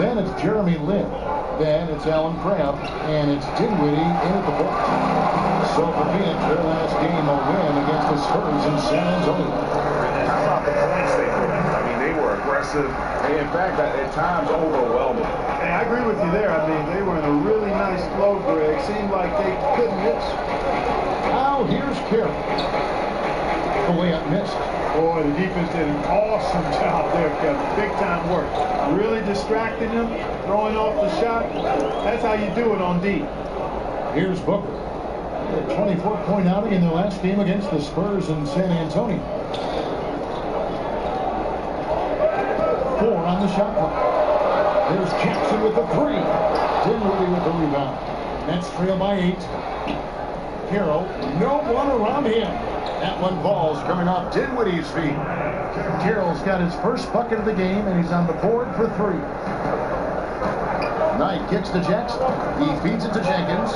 Then it's Jeremy Lin. Then it's Alan Crabb. And it's Dinwiddie in at the point. So for Phoenix, their last game a win against the Spurs in San Antonio. How about the points they put? I mean, they were aggressive. And in fact, at times overwhelming. Hey, I agree with you there. I mean, they were in a really nice flow, Greg. Seemed like they couldn't miss. Now here's Carroll. The layup missed. Boy, the defense did an awesome job there, Kevin. Big time work. Really distracting him, throwing off the shot. That's how you do it on D. Here's Booker. A 24-point outing in their last game against the Spurs in San Antonio. 4 on the shot clock. There's Jackson with the 3. Dinwiddie with the rebound. Nets trail by 8. Carroll, no one around him. That one falls coming off Dinwiddie's feet. Carroll's got his first bucket of the game, and he's on the board for 3. Knight kicks to Jackson. He feeds it to Jenkins.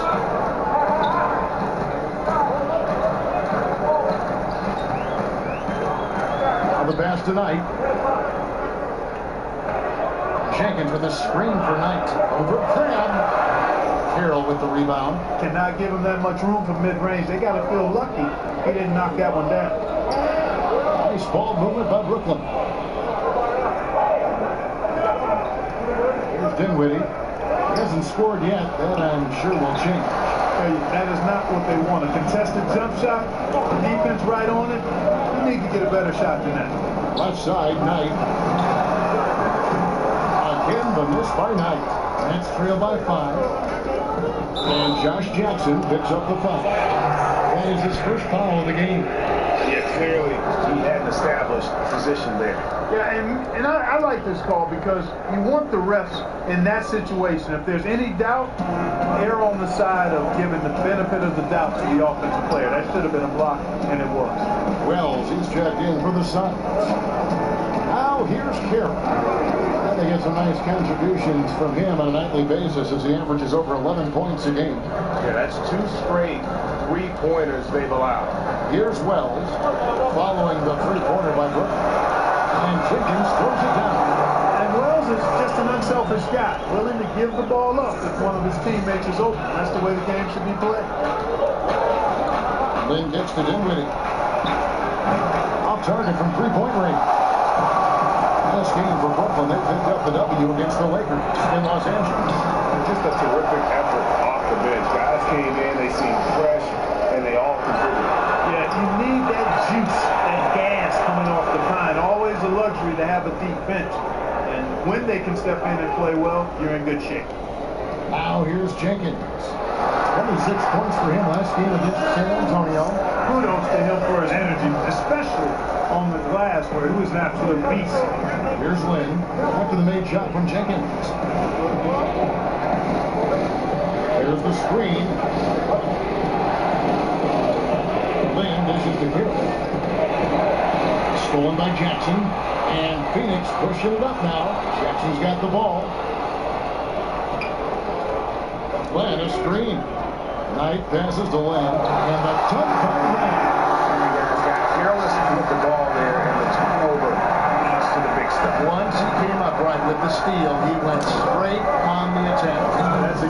The pass to Knight. Jenkins with a screen for Knight. Over Crabb. Carroll with the rebound. Cannot give him that much room for mid-range. They got to feel lucky he didn't knock that one down. Nice ball movement by Brooklyn. Here's Dinwiddie. He hasn't scored yet. That I'm sure will change. That is not what they want. A contested jump shot, defense right on it. You need to get a better shot than that. Left side, Knight. Again, the miss by Knight. Nets trail by 5. And Josh Jackson picks up the foul. That is his first foul of the game. Yeah, clearly he had an established position there. Yeah, and I like this call because you want the refs in that situation. If there's any doubt, err on the side of giving the benefit of the doubt to the offensive player. That should have been a block, and it was. Wells, he's checked in for the Suns. Now here's Carroll. And they get some nice contributions from him on a nightly basis as he averages over 11 points a game. Yeah, that's 2 straight 3-pointers they've allowed. Here's Wells, following the 3-pointer by Brooklyn. And Jenkins throws it down. And Wells is just an unselfish guy, willing to give the ball up if one of his teammates is open. That's the way the game should be played. Lynn gets to Dinwiddie. Off target from 3-point range. This game for Brooklyn, they picked up the W against the Lakers in Los Angeles. Just a terrific effort off the bench. Guys came in, they seemed fresh, and they all contributed. Yeah, you need that juice, that gas coming off the pine. Always a luxury to have a deep bench. And when they can step in and play well, you're in good shape. Now here's Jenkins. 26 points for him last game against San Antonio. Kudos to him for his energy, especially on the glass where he was an absolute beast. Here's Lynn after the made shot from Jenkins. There's the screen. Lynn dishes to Carroll. Stolen by Jackson. And Phoenix pushing it up now. Jackson's got the ball. Lynn, a screen. Knight passes to Lynn. And the dunk by Knight. Careless with the ball there, and the turnover leads to the big stuff. Once he came up right with the steal, he went straight on the attack.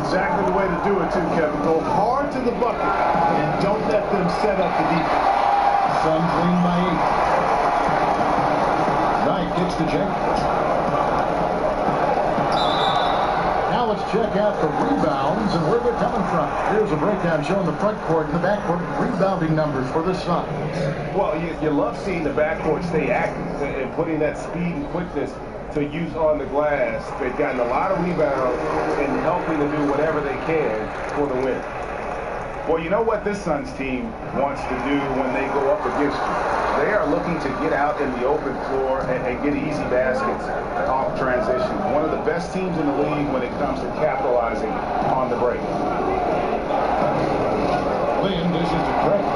exactly the way to do it, too, Kevin. Go hard to the bucket and don't let them set up the defense. Suns lead by 8. Knight gets to Jenkins. Now let's check out the rebounds and where they're coming from. Here's a breakdown showing the front court and the back court rebounding numbers for the Suns. Well, you love seeing the backcourt stay active and putting that speed and quickness to use on the glass. They've gotten a lot of rebounds and helping to do whatever they can for the win. Well, you know what this Suns team wants to do when they go up against you? They are looking to get out in the open floor and get easy baskets off transition. One of the best teams in the league when it comes to capitalizing on the break. Lynn dishes to Craig.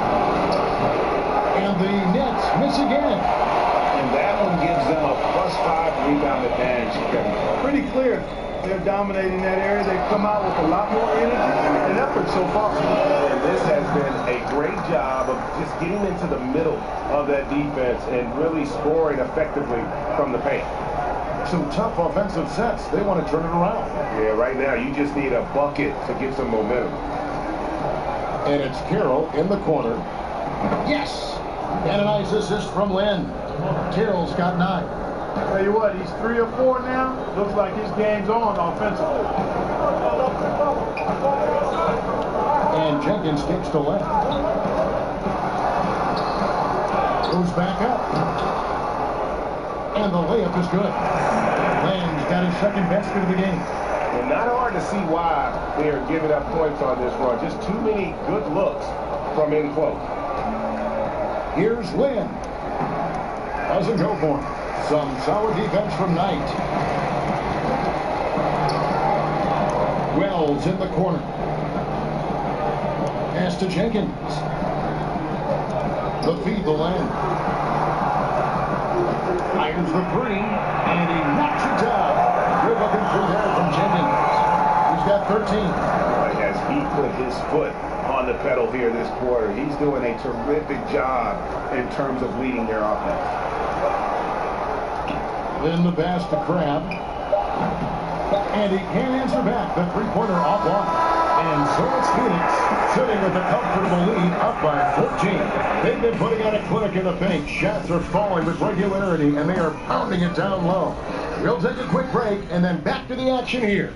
And the Nets miss again. And that one gives them a +5 rebound advantage, Kevin. Pretty clear. They're dominating that area. They've come out with a lot more energy and effort so far. And this has been a great job of just getting into the middle of that defense and really scoring effectively from the paint. Some tough offensive sets. They want to turn it around. Yeah, right now you just need a bucket to get some momentum. And it's Carroll in the corner. Yes! And a nice assist from Lynn. Carroll's got 9. Tell you what, he's 3 or 4 now. Looks like his game's on offensively. And Jenkins skips to left. Goes back up. And the layup is good. Land's got his second basket of the game. Well, not hard to see why they are giving up points on this run. Just too many good looks from in close. Here's Lynn. Doesn't go for him. Some solid defense from Knight. Wells in the corner. Pass to Jenkins. The feed the Land. Fires the 3, and he knocks it down. Good looking through there from Jenkins. He's got 13. As he put his foot on the pedal here this quarter, he's doing a terrific job in terms of leading their offense. Then the pass to Crab. And he can't answer back. The three-pointer offline. And so it's Phoenix sitting with a comfortable lead up by 14. They've been putting on a clinic in the paint. Shots are falling with regularity, and they are pounding it down low. We'll take a quick break, and then back to the action here.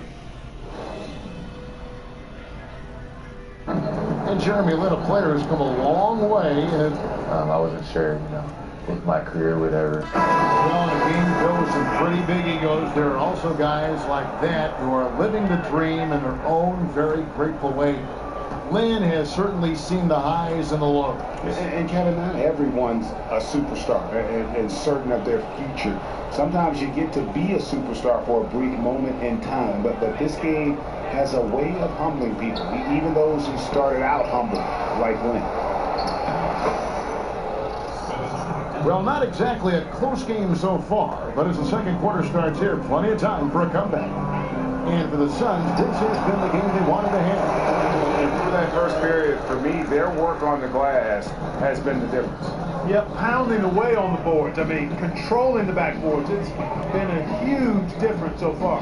And Jeremy Lin, a player, has come a long way. And I wasn't sure, with my career, whatever. Well, the game goes some pretty big egos. There are also guys like that who are living the dream in their own very grateful way. Lynn has certainly seen the highs and the lows. And Kevin, not everyone's a superstar and certain of their future. Sometimes you get to be a superstar for a brief moment in time, but this game has a way of humbling people, even those who started out humble, like Lynn. Well, not exactly a close game so far, but as the second quarter starts here, plenty of time for a comeback. And for the Suns, this has been the game they wanted to have. And through that first period, for me, their work on the glass has been the difference. Yep, pounding away on the boards. I mean, controlling the backboards. It's been a huge difference so far.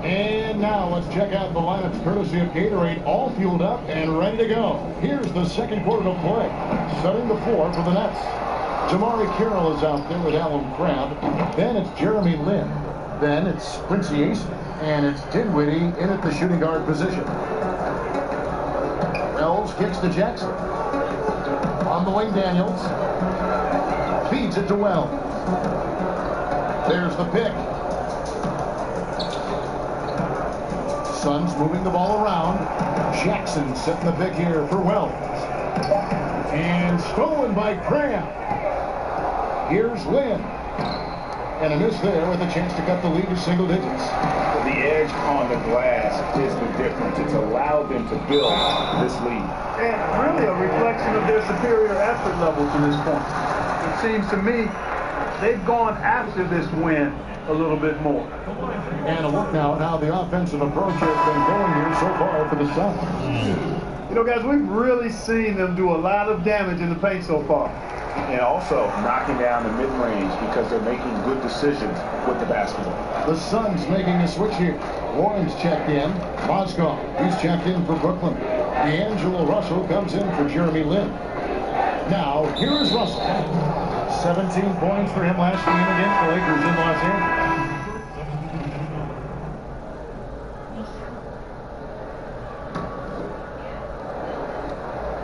And now let's check out the lineups courtesy of Gatorade, all fueled up and ready to go. Here's the second quarter of play. Setting the floor for the Nets. Jamari Carroll is out there with Alan Crabb. Then it's Jeremy Lin. Then it's Quincy Asen. And it's Dinwiddie in at the shooting guard position. Wells kicks to Jackson. On the wing, Daniels. Feeds it to Wells. There's the pick. Suns moving the ball around. Jackson setting the pick here for Wells. And stolen by Crabb. Here's Lynn. And a miss there with a chance to cut the lead to single digits. The edge on the glass is the difference. It's allowed them to build this lead. And really a reflection of their superior effort level to this point. It seems to me they've gone after this win a little bit more. And a look now at how the offensive approach has been going here so far for the Suns. You know, guys, we've really seen them do a lot of damage in the paint so far. And also knocking down the mid-range because they're making good decisions with the basketball. The Suns making a switch here. Warren's checked in. Moscow, he's checked in for Brooklyn. D'Angelo Russell comes in for Jeremy Lin. Now, here is Russell. 17 points for him last game against the Lakers in Los Angeles.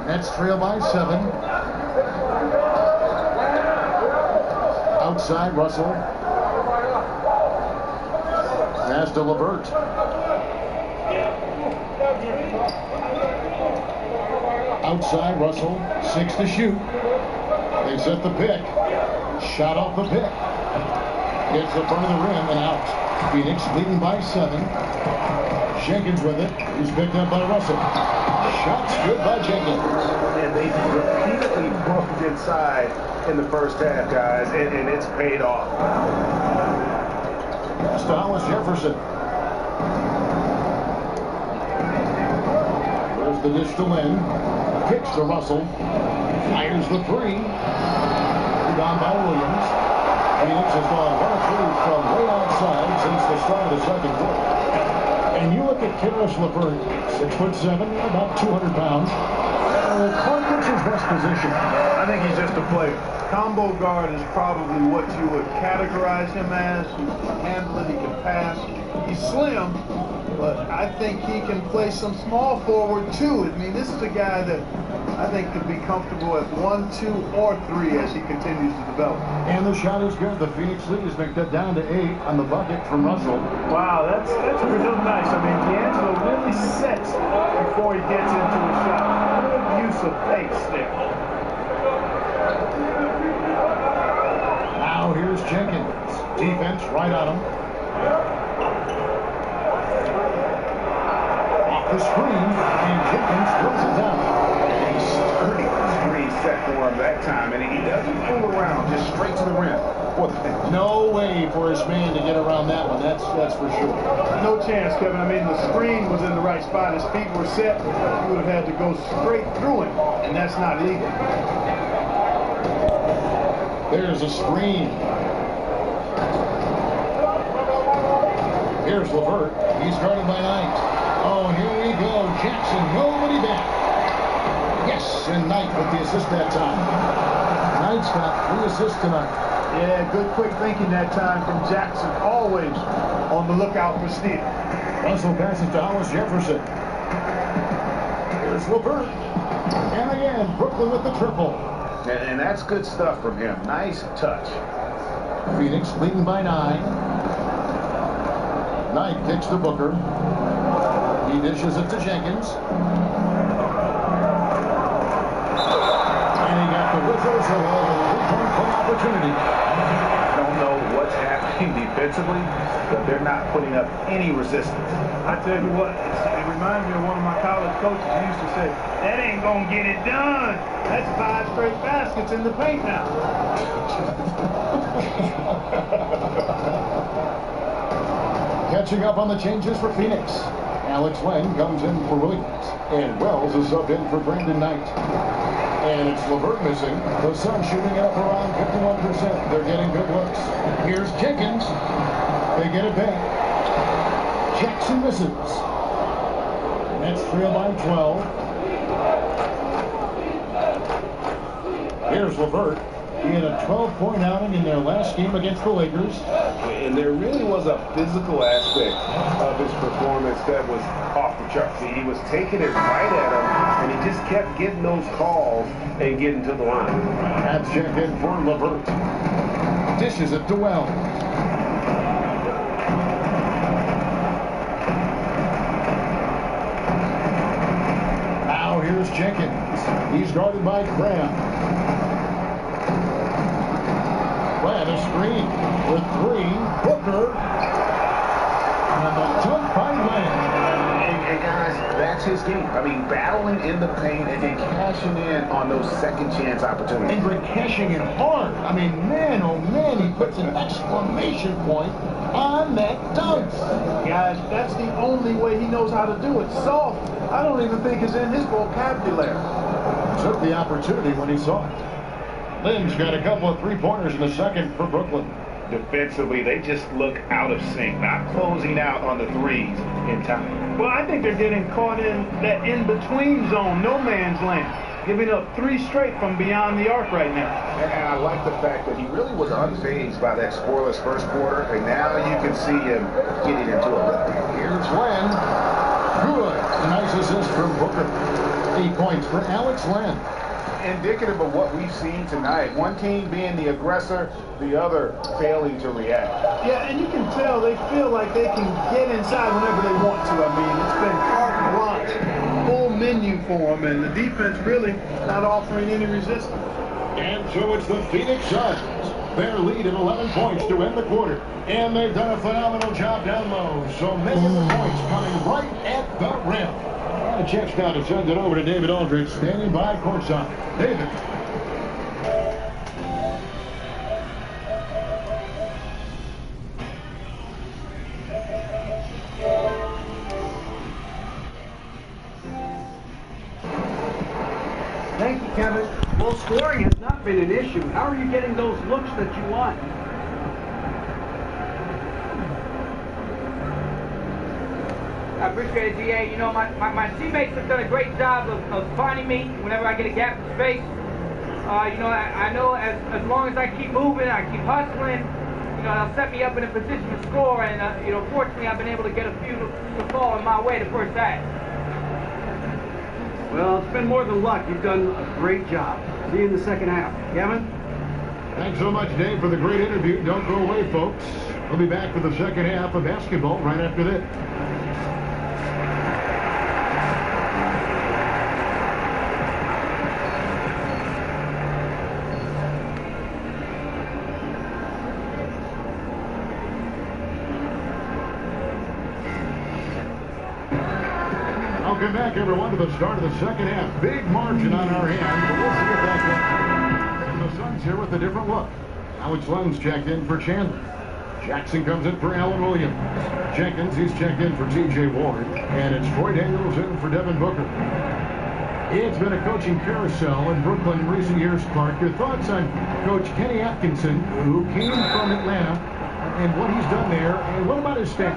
Nets trail by 7. Outside, Russell. Pass to LeVert. Outside, Russell. 6 to shoot. They set the pick. Shot off the pick. Hits the front of the rim and out. Phoenix leading by 7. Jenkins with it. He's picked up by Russell. Shots good by Jenkins. And they repeatedly broke inside in the first half, guys, and it's paid off. Pass to Hollis Jefferson. There's the dish to Lin. Kicks to Russell. Fires the 3. Down by Williams. Phoenix has gone 1 of 3 from way outside since the start of the second quarter. And you look at Karis LeVert, 6'7", about 200 pounds. Clark, what's his best position? I think he's just a player. Combo guard is probably what you would categorize him as. He can handle it, he can pass. He's slim, but I think he can play some small forward too. I mean, this is a guy that I think could be comfortable at 1, 2, or 3 as he continues to develop. And the shot is good. The Phoenix lead has been cut down to 8 on the bucket from Russell. Wow, that's real nice. I mean, D'Angelo really sets before he gets into a shot. Good use of pace there. Now here's Jenkins. Defense right on him. Off the screen, and Jenkins throws it down. Sturdy screen set for him that time, and he doesn't fool around, just straight to the rim. No way for his man to get around that one, that's for sure. No chance, Kevin. I mean, the screen was in the right spot. His feet were set. He would have had to go straight through him, and that's not legal. There's a screen. Here's LeVert. He's guarded by Knight. Oh, here we go. Jackson, nobody back. Yes, and Knight with the assist that time. Knight's got 3 assists tonight. Yeah, good quick thinking that time from Jackson. Always on the lookout for steal. Russell passes to Hollis Jefferson. Here's LeVert. And again, Brooklyn with the triple. And that's good stuff from him. Nice touch. Phoenix leading by 9. Knight kicks to Booker. He dishes it to Jenkins. And he got the whistle, so a 3-point play opportunity. I don't know what's happening defensively, but they're not putting up any resistance. I tell you what, it reminds me of one of my college coaches. He used to say, that ain't gonna get it done. That's 5 straight baskets in the paint now. Catching up on the changes for Phoenix. Alex Len comes in for Williams. And Wells is subbed in for Brandon Knight. And it's LeVert missing. The Suns shooting it up around 51%. They're getting good looks. Here's Jenkins. They get it back. Jackson misses. Nets trail by 12. Here's LeVert. He had a 12-point outing in their last game against the Lakers. And there really was a physical aspect of his performance that was off the charts. He was taking it right at him, and he just kept getting those calls and getting to the line. That's checked in for LeVert. Dishes it to Wells. Now here's Jenkins. He's guarded by Graham. Graham a screen with 3. Booker. And the dunk by Len. And guys, that's his game. I mean, battling in the paint and then cashing in on those second chance opportunities. And cashing in hard. I mean, man, oh man, he puts an exclamation point on that dunk. Guys, that's the only way he knows how to do it. Soft, I don't even think is in his vocabulary. Took the opportunity when he saw it. Lynn's got a couple of 3-pointers in the second for Brooklyn. defensively, they just look out of sync, not closing out on the threes in time. Well, I think they're getting caught in that in-between zone, no man's land, giving up 3 straight from beyond the arc right now. And I like the fact that he really was unfazed by that scoreless first quarter, and now you can see him getting into a rhythm. Here's Len. Good. A nice assist from Booker. 8 points for Alex Len. Indicative of what we've seen tonight. One team being the aggressor, the other failing to react. Yeah, and you can tell they feel like they can get inside whenever they want to. I mean, it's been carte blanche, full menu for them, and the defense really not offering any resistance. And so it's the Phoenix Suns. Their lead in 11 points to end the quarter. And they've done a phenomenal job down low. So many of the points coming right at the rim. And a checks down to send it over to David Aldridge, standing by courtside. David. Thank you, Kevin. Well, scoring has not been an issue. How are you getting those looks that you want? I appreciate it, DA. You know, my teammates have done a great job of finding me whenever I get a gap in space. You know, I know as long as I keep moving, I keep hustling, you know, they'll set me up in a position to score. And, you know, fortunately, I've been able to get a few to fall in my way the first half. Well, it's been more than luck. You've done a great job. See you in the second half. Kevin? Thanks so much, Dave, for the great interview. Don't go away, folks. We'll be back with the second half of basketball right after this. Welcome back, everyone, to the start of the second half. Big margin on our hands, but we'll see if that gets. And the Suns here with a different look. Alex Len's checked in for Chandler. Jackson comes in for Allen Williams. Jenkins, he's checked in for T.J. Ward. And it's Troy Daniels in for Devin Booker. It's been a coaching carousel in Brooklyn in recent years, Clark. Your thoughts on Coach Kenny Atkinson, who came from Atlanta, and what he's done there, and what about his staff?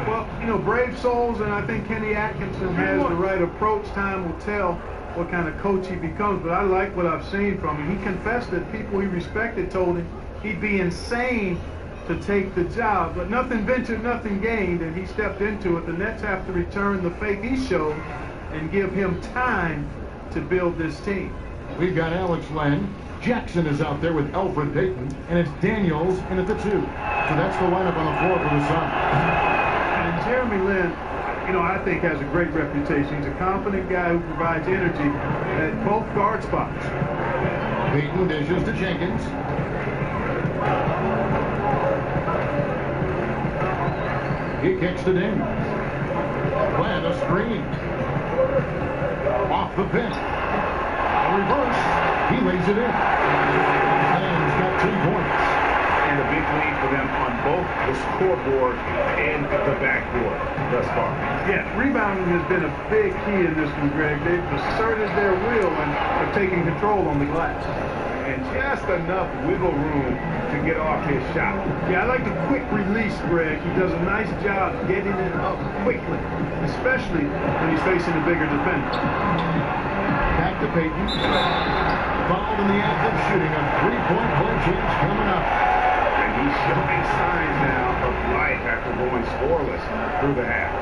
Well, you know, brave souls, and I think Kenny Atkinson has the right approach. Time will tell what kind of coach he becomes, but I like what I've seen from him. He confessed that people he respected told him he'd be insane to take the job, but nothing ventured, nothing gained, and he stepped into it. The Nets have to return the faith he showed and give him time to build this team. We've got Alex Len. Jackson is out there with Alfred Payton, and it's Daniels in at the 2. So that's the lineup on the floor for the Suns. And Jeremy Lin, you know, I think has a great reputation. He's a confident guy who provides energy at both guard spots. Payton dishes to Jenkins. He kicks to Daniels. Plan a screen. Off the pin. A reverse. He lays it in. And he's got 2 points. And a big lead for them on both the scoreboard and the backboard thus far. Yeah, rebounding has been a big key in this one, Greg. They've asserted their will and are taking control on the glass. And just enough wiggle room to get off his shot. Yeah, I like the quick release, Greg. He does a nice job getting it up quickly, especially when he's facing a bigger defender. Back to Payton. Fouled in the act of shooting. A 3-point play change coming up. And he's showing signs now of life after going scoreless through the half.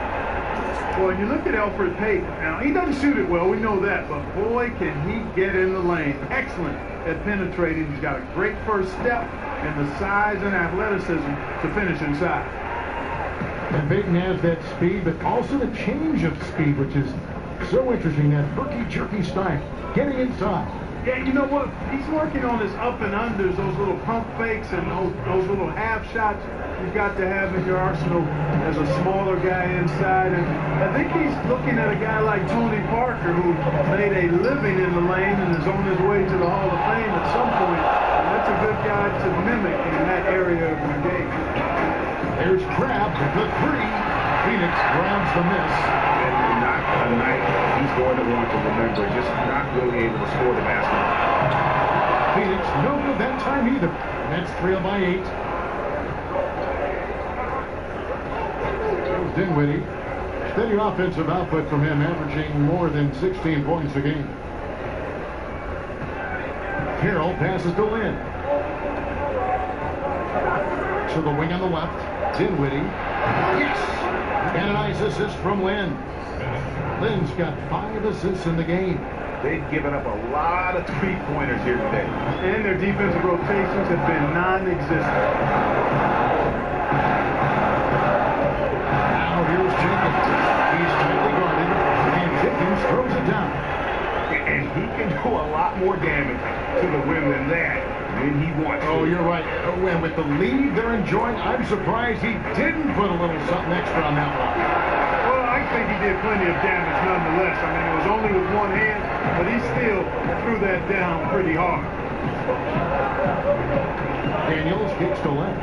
Well, you look at Alfred Payton. Now, he doesn't shoot it well, we know that, but boy, can he get in the lane. Excellent at penetrating. He's got a great first step and the size and athleticism to finish inside. And Payton has that speed, but also the change of speed, which is so interesting, that herky-jerky style, getting inside. Yeah, you know what? He's working on his up and unders, those little pump fakes and those little half shots you've got to have in your arsenal as a smaller guy inside. And I think he's looking at a guy like Tony Parker, who made a living in the lane and is on his way to the Hall of Fame at some point. And that's a good guy to mimic in that area of the game. There's Crab with the 3. Phoenix grabs the miss. And not a night he's going to want to remember, just not really able to score the basketball. Phoenix no good that time either. That's trailed by 8. Dinwiddie. Steady offensive output from him, averaging more than 16 points a game. Carroll passes to Lynn. To the wing on the left. Dinwiddie. Yes! And a nice assist from Lynn. Lynn's got 5 assists in the game. They've given up a lot of three-pointers here today. And their defensive rotations have been non-existent. Now here's Jenkins. He's tightly guarded, and Jenkins throws it down. And he can do a lot more damage to the rim than that when he wants to. Oh, you're right. And with the lead they're enjoying, I'm surprised he didn't put a little something extra on that one. Well, I think he did plenty of damage nonetheless. I mean, it was only with one hand, but he still threw that down pretty hard. Daniels kicks to left.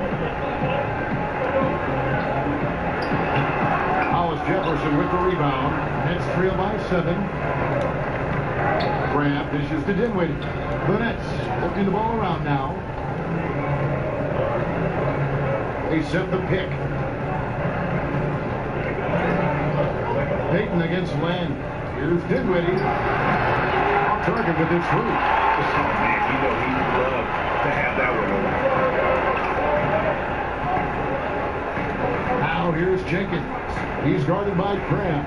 Hollis Jefferson with the rebound. Nets trail by 7. Grab dishes to Dinwiddie. The Nets looking the ball around now. They set the pick. Payton against Len. Here's Dinwiddie. Off target with his three. Oh, man, you know he'd love to have that one over. Now here's Jenkins. He's guarded by Crabb.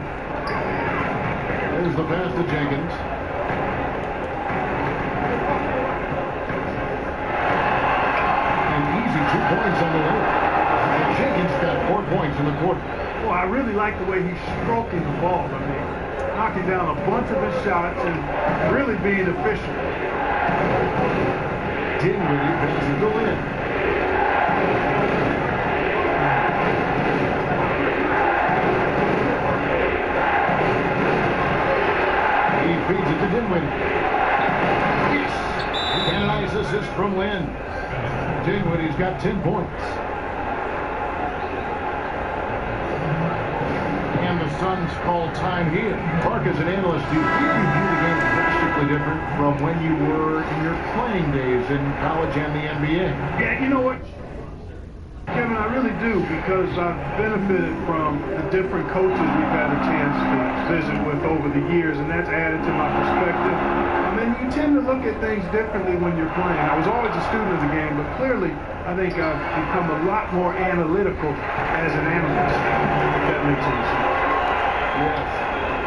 There's the pass to Jenkins. An easy 2 points on the way. And Jenkins got 4 points in the quarter. Well, I really like the way he's stroking the ball. I mean, knocking down a bunch of his shots and really being efficient. Dinwiddie passes to Lynn. He feeds it to Dinwiddie. Yes! And a nice assist from Lynn. Dinwiddie's got 10 points. And the Suns call time here. Park, as an analyst, do you view the game drastically different from when you were in your playing days in college and the NBA? Yeah, you know what, Kevin, I really do, because I've benefited from the different coaches we've had a chance to visit with over the years, and that's added to my perspective. I mean, you tend to look at things differently when you're playing. I was always a student of the game, but clearly I think I've become a lot more analytical as an analyst, if that makes any sense. Yes.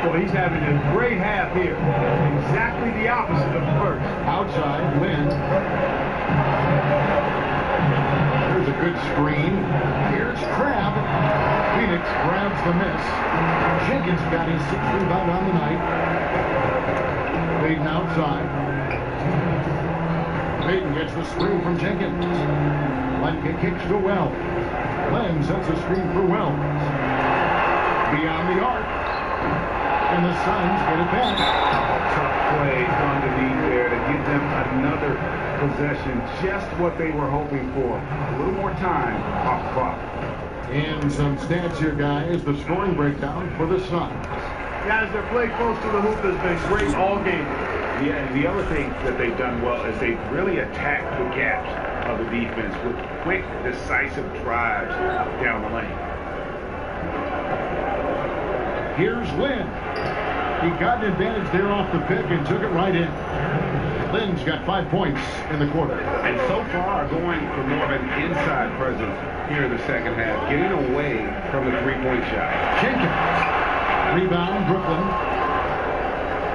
Well, he's having a great half here. Exactly the opposite of the first. Outside, Lynn. There's a good screen. Here's Crabb. Phoenix grabs the miss. Jenkins got his 6th rebound on the night. Payton outside. Payton gets the screen from Jenkins. Lenke kicks to Wells. Len sets a screen for Wells. Beyond the arc. And the Suns get it back. Tough play underneath there to give them another possession. Just what they were hoping for. A little more time off the clock. And some stats here, guys. The scoring breakdown for the Suns. Guys, their play close to the hoop has been great all game. Yeah, and the other thing that they've done well is they've really attacked the gaps of the defense with quick, decisive drives down the lane. Here's Lynn. He got an advantage there off the pick and took it right in. Lynn's got 5 points in the quarter. And so far, going for more of an inside presence here in the second half, getting away from the three-point shot. Jenkins. Rebound, Brooklyn.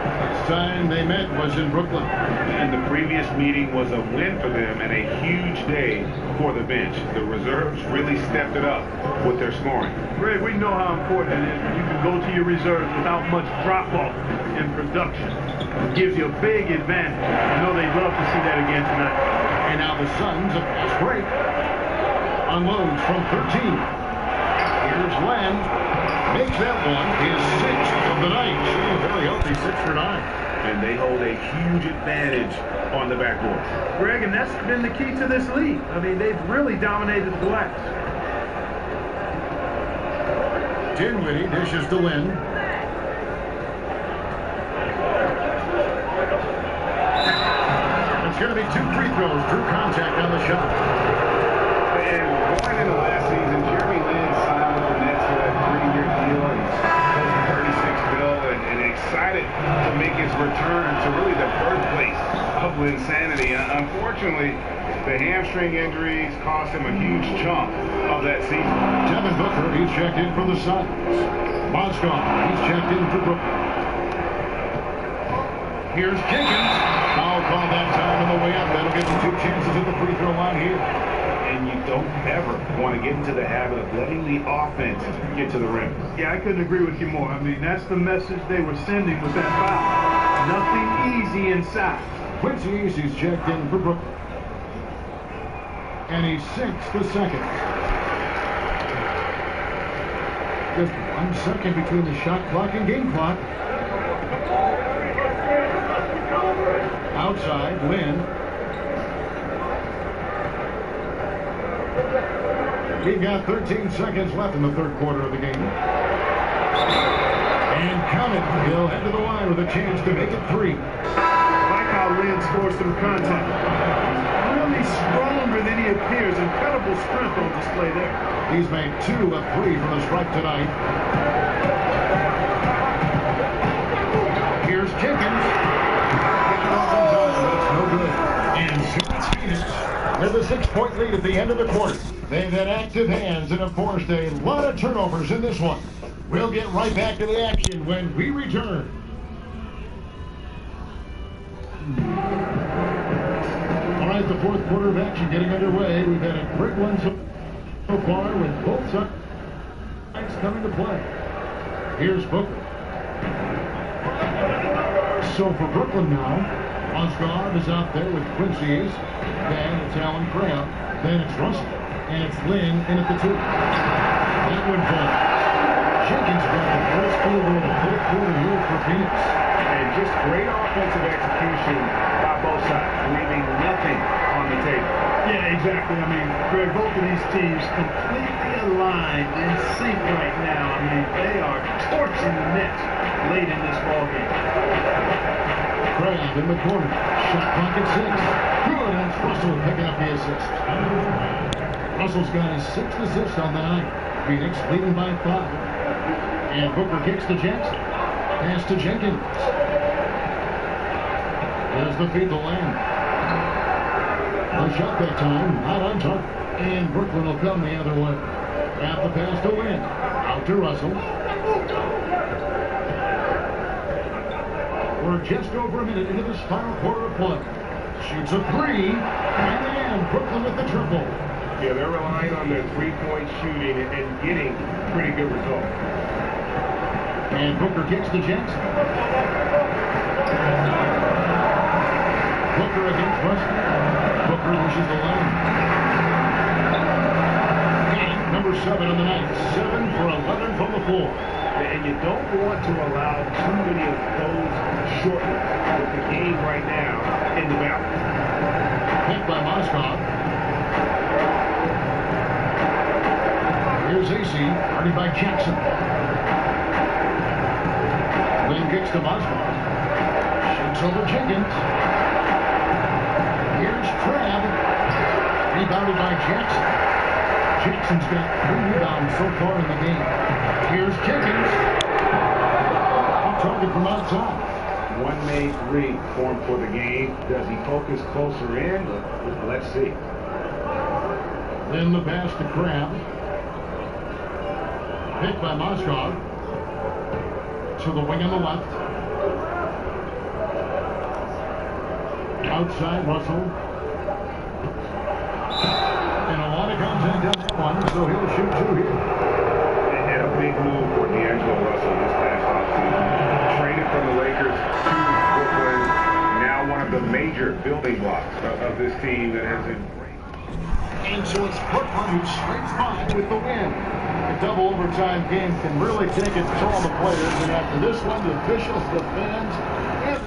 Next time they met was in Brooklyn. And the previous meeting was a win for them and a huge day for the bench. The reserves really stepped it up with their scoring. Greg, we know how important it is when you can go to your reserves without much drop-off in production. It gives you a big advantage. I know they'd love to see that again tonight. And now the Suns, a fast break. Unloads from 13. Here's Len. Makes that one his 6th of the night. Very healthy 6 for 9. And they hold a huge advantage on the backboard. Greg, and that's been the key to this league. I mean, they've really dominated the glass. Dinwiddie dishes to Lynn. It's going to be 2 free throws. Drew contact on the shot. And going into last season, Jeremy Lin signed with the Nets for that 3-year excited to make his return to really the birthplace of Linsanity. Unfortunately, the hamstring injuries cost him a huge chunk of that season. Devin Booker, he's checked in for the Suns. Mozgov, he's checked in for Brooklyn. Here's Jenkins. Foul call that time on the way up. That'll give him 2 chances at the free throw line here. And you don't ever want to get into the habit of letting the offense get to the rim. Yeah, I couldn't agree with you more. I mean, that's the message they were sending with that foul. Nothing easy inside. Quincy Easy's checked in for Brooklyn. And he sinks the second. Just 1 second between the shot clock and game clock. Outside, Lynn. We've got 13 seconds left in the third quarter of the game. And count it. He'll head to the line with a chance to make it 3. I like how Lynn scores some contact. He's really stronger than he appears. Incredible strength on display there. He's made 2 of 3 from the stripe tonight. Here's Jenkins. That's no good. And Phoenix with a 6-point lead at the end of the quarter. They've had active hands and have forced a lot of turnovers in this one. We'll get right back to the action when we return. All right, the fourth quarter of action getting underway. We've had a great one so far with both sides coming to play. Here's Booker. So for Brooklyn now, Mozgov is out there with Quincy Ace. Then it's Alan Crabb. Then it's Russell. And it's Lynn in at the 2. That one falls. Jenkins got the first field goal of the fourth quarter here for Phoenix. And just great offensive execution by both sides, leaving nothing on the table. Yeah, exactly. I mean, Greg, both of these teams completely aligned in sync right now. I mean, they are torching the Nets late in this ballgame. Crabb in the corner. Shot clock at 6. Good, and it's Russell picking up the assist. Russell's got his 6th assist on the night. Phoenix leading by 5. And Booker kicks to Jackson. Pass to Jenkins. There's the feed to Lamb. The shot that time, not on target. And Brooklyn will come the other way. At the pass to Lynn. Out to Russell. We're just over a minute into this final quarter of play. Shoots a 3. And again, Brooklyn with the triple. Yeah, they're relying on their three-point shooting and getting pretty good results. And Booker kicks to Jackson. Booker against Russell. Booker pushes the lane. Got it. Number 7 on the night. 7 for 11 from the floor. And you don't want to allow too many of those shortness with the game right now in the valley. Hit by Mozgov. Here's AC, guarded by Jackson. Lynn kicks to Mozgov. Shoots over Jenkins. Here's Crabb. Rebounded by Jackson. Jackson's got 3 rebounds so far in the game. Here's Jenkins. Off target from outside. One made 3 for him for the game. Does he focus closer in? Let's see. Then the pass to Crabb. Picked by Mozgov. To the wing on the left. Outside Russell. And a lot of contact on that one, so he'll shoot 2 here. And a big move for D'Angelo Russell this past offseason. Traded from the Lakers to Brooklyn. Now one of the major building blocks of this team that has been great. And so it's Brooklyn who scrapes by with the win. A double overtime game can really take its toll on the players, and after this one, the officials, the fans, and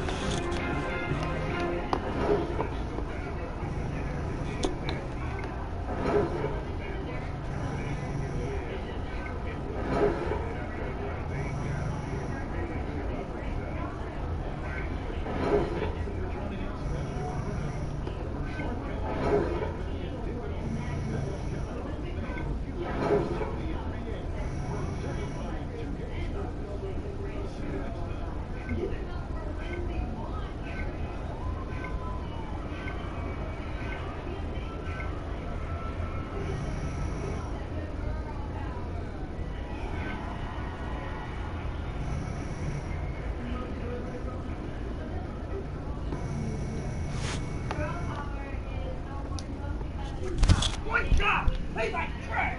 play like trash.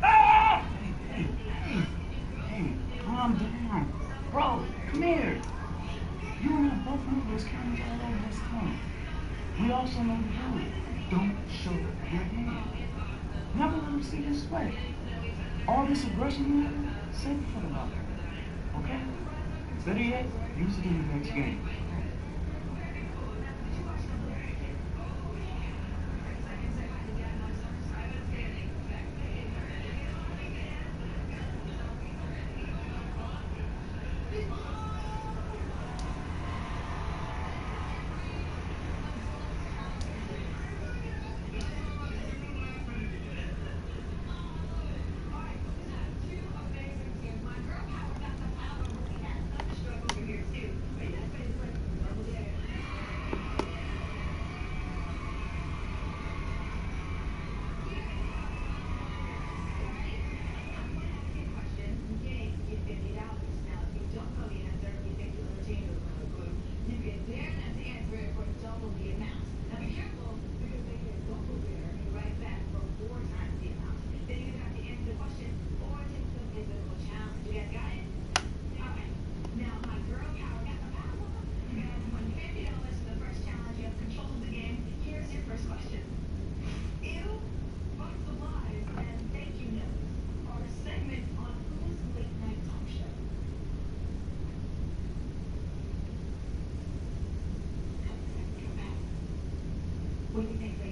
Ah! Hey, calm down. Bro, come here. You and I both know there's cameras all over this town. We also know the rule. Don't show your hand. Never let them see you sweat. All this aggression you have, save it for the locker. Okay? Better yet, use it in the next game. What do you think?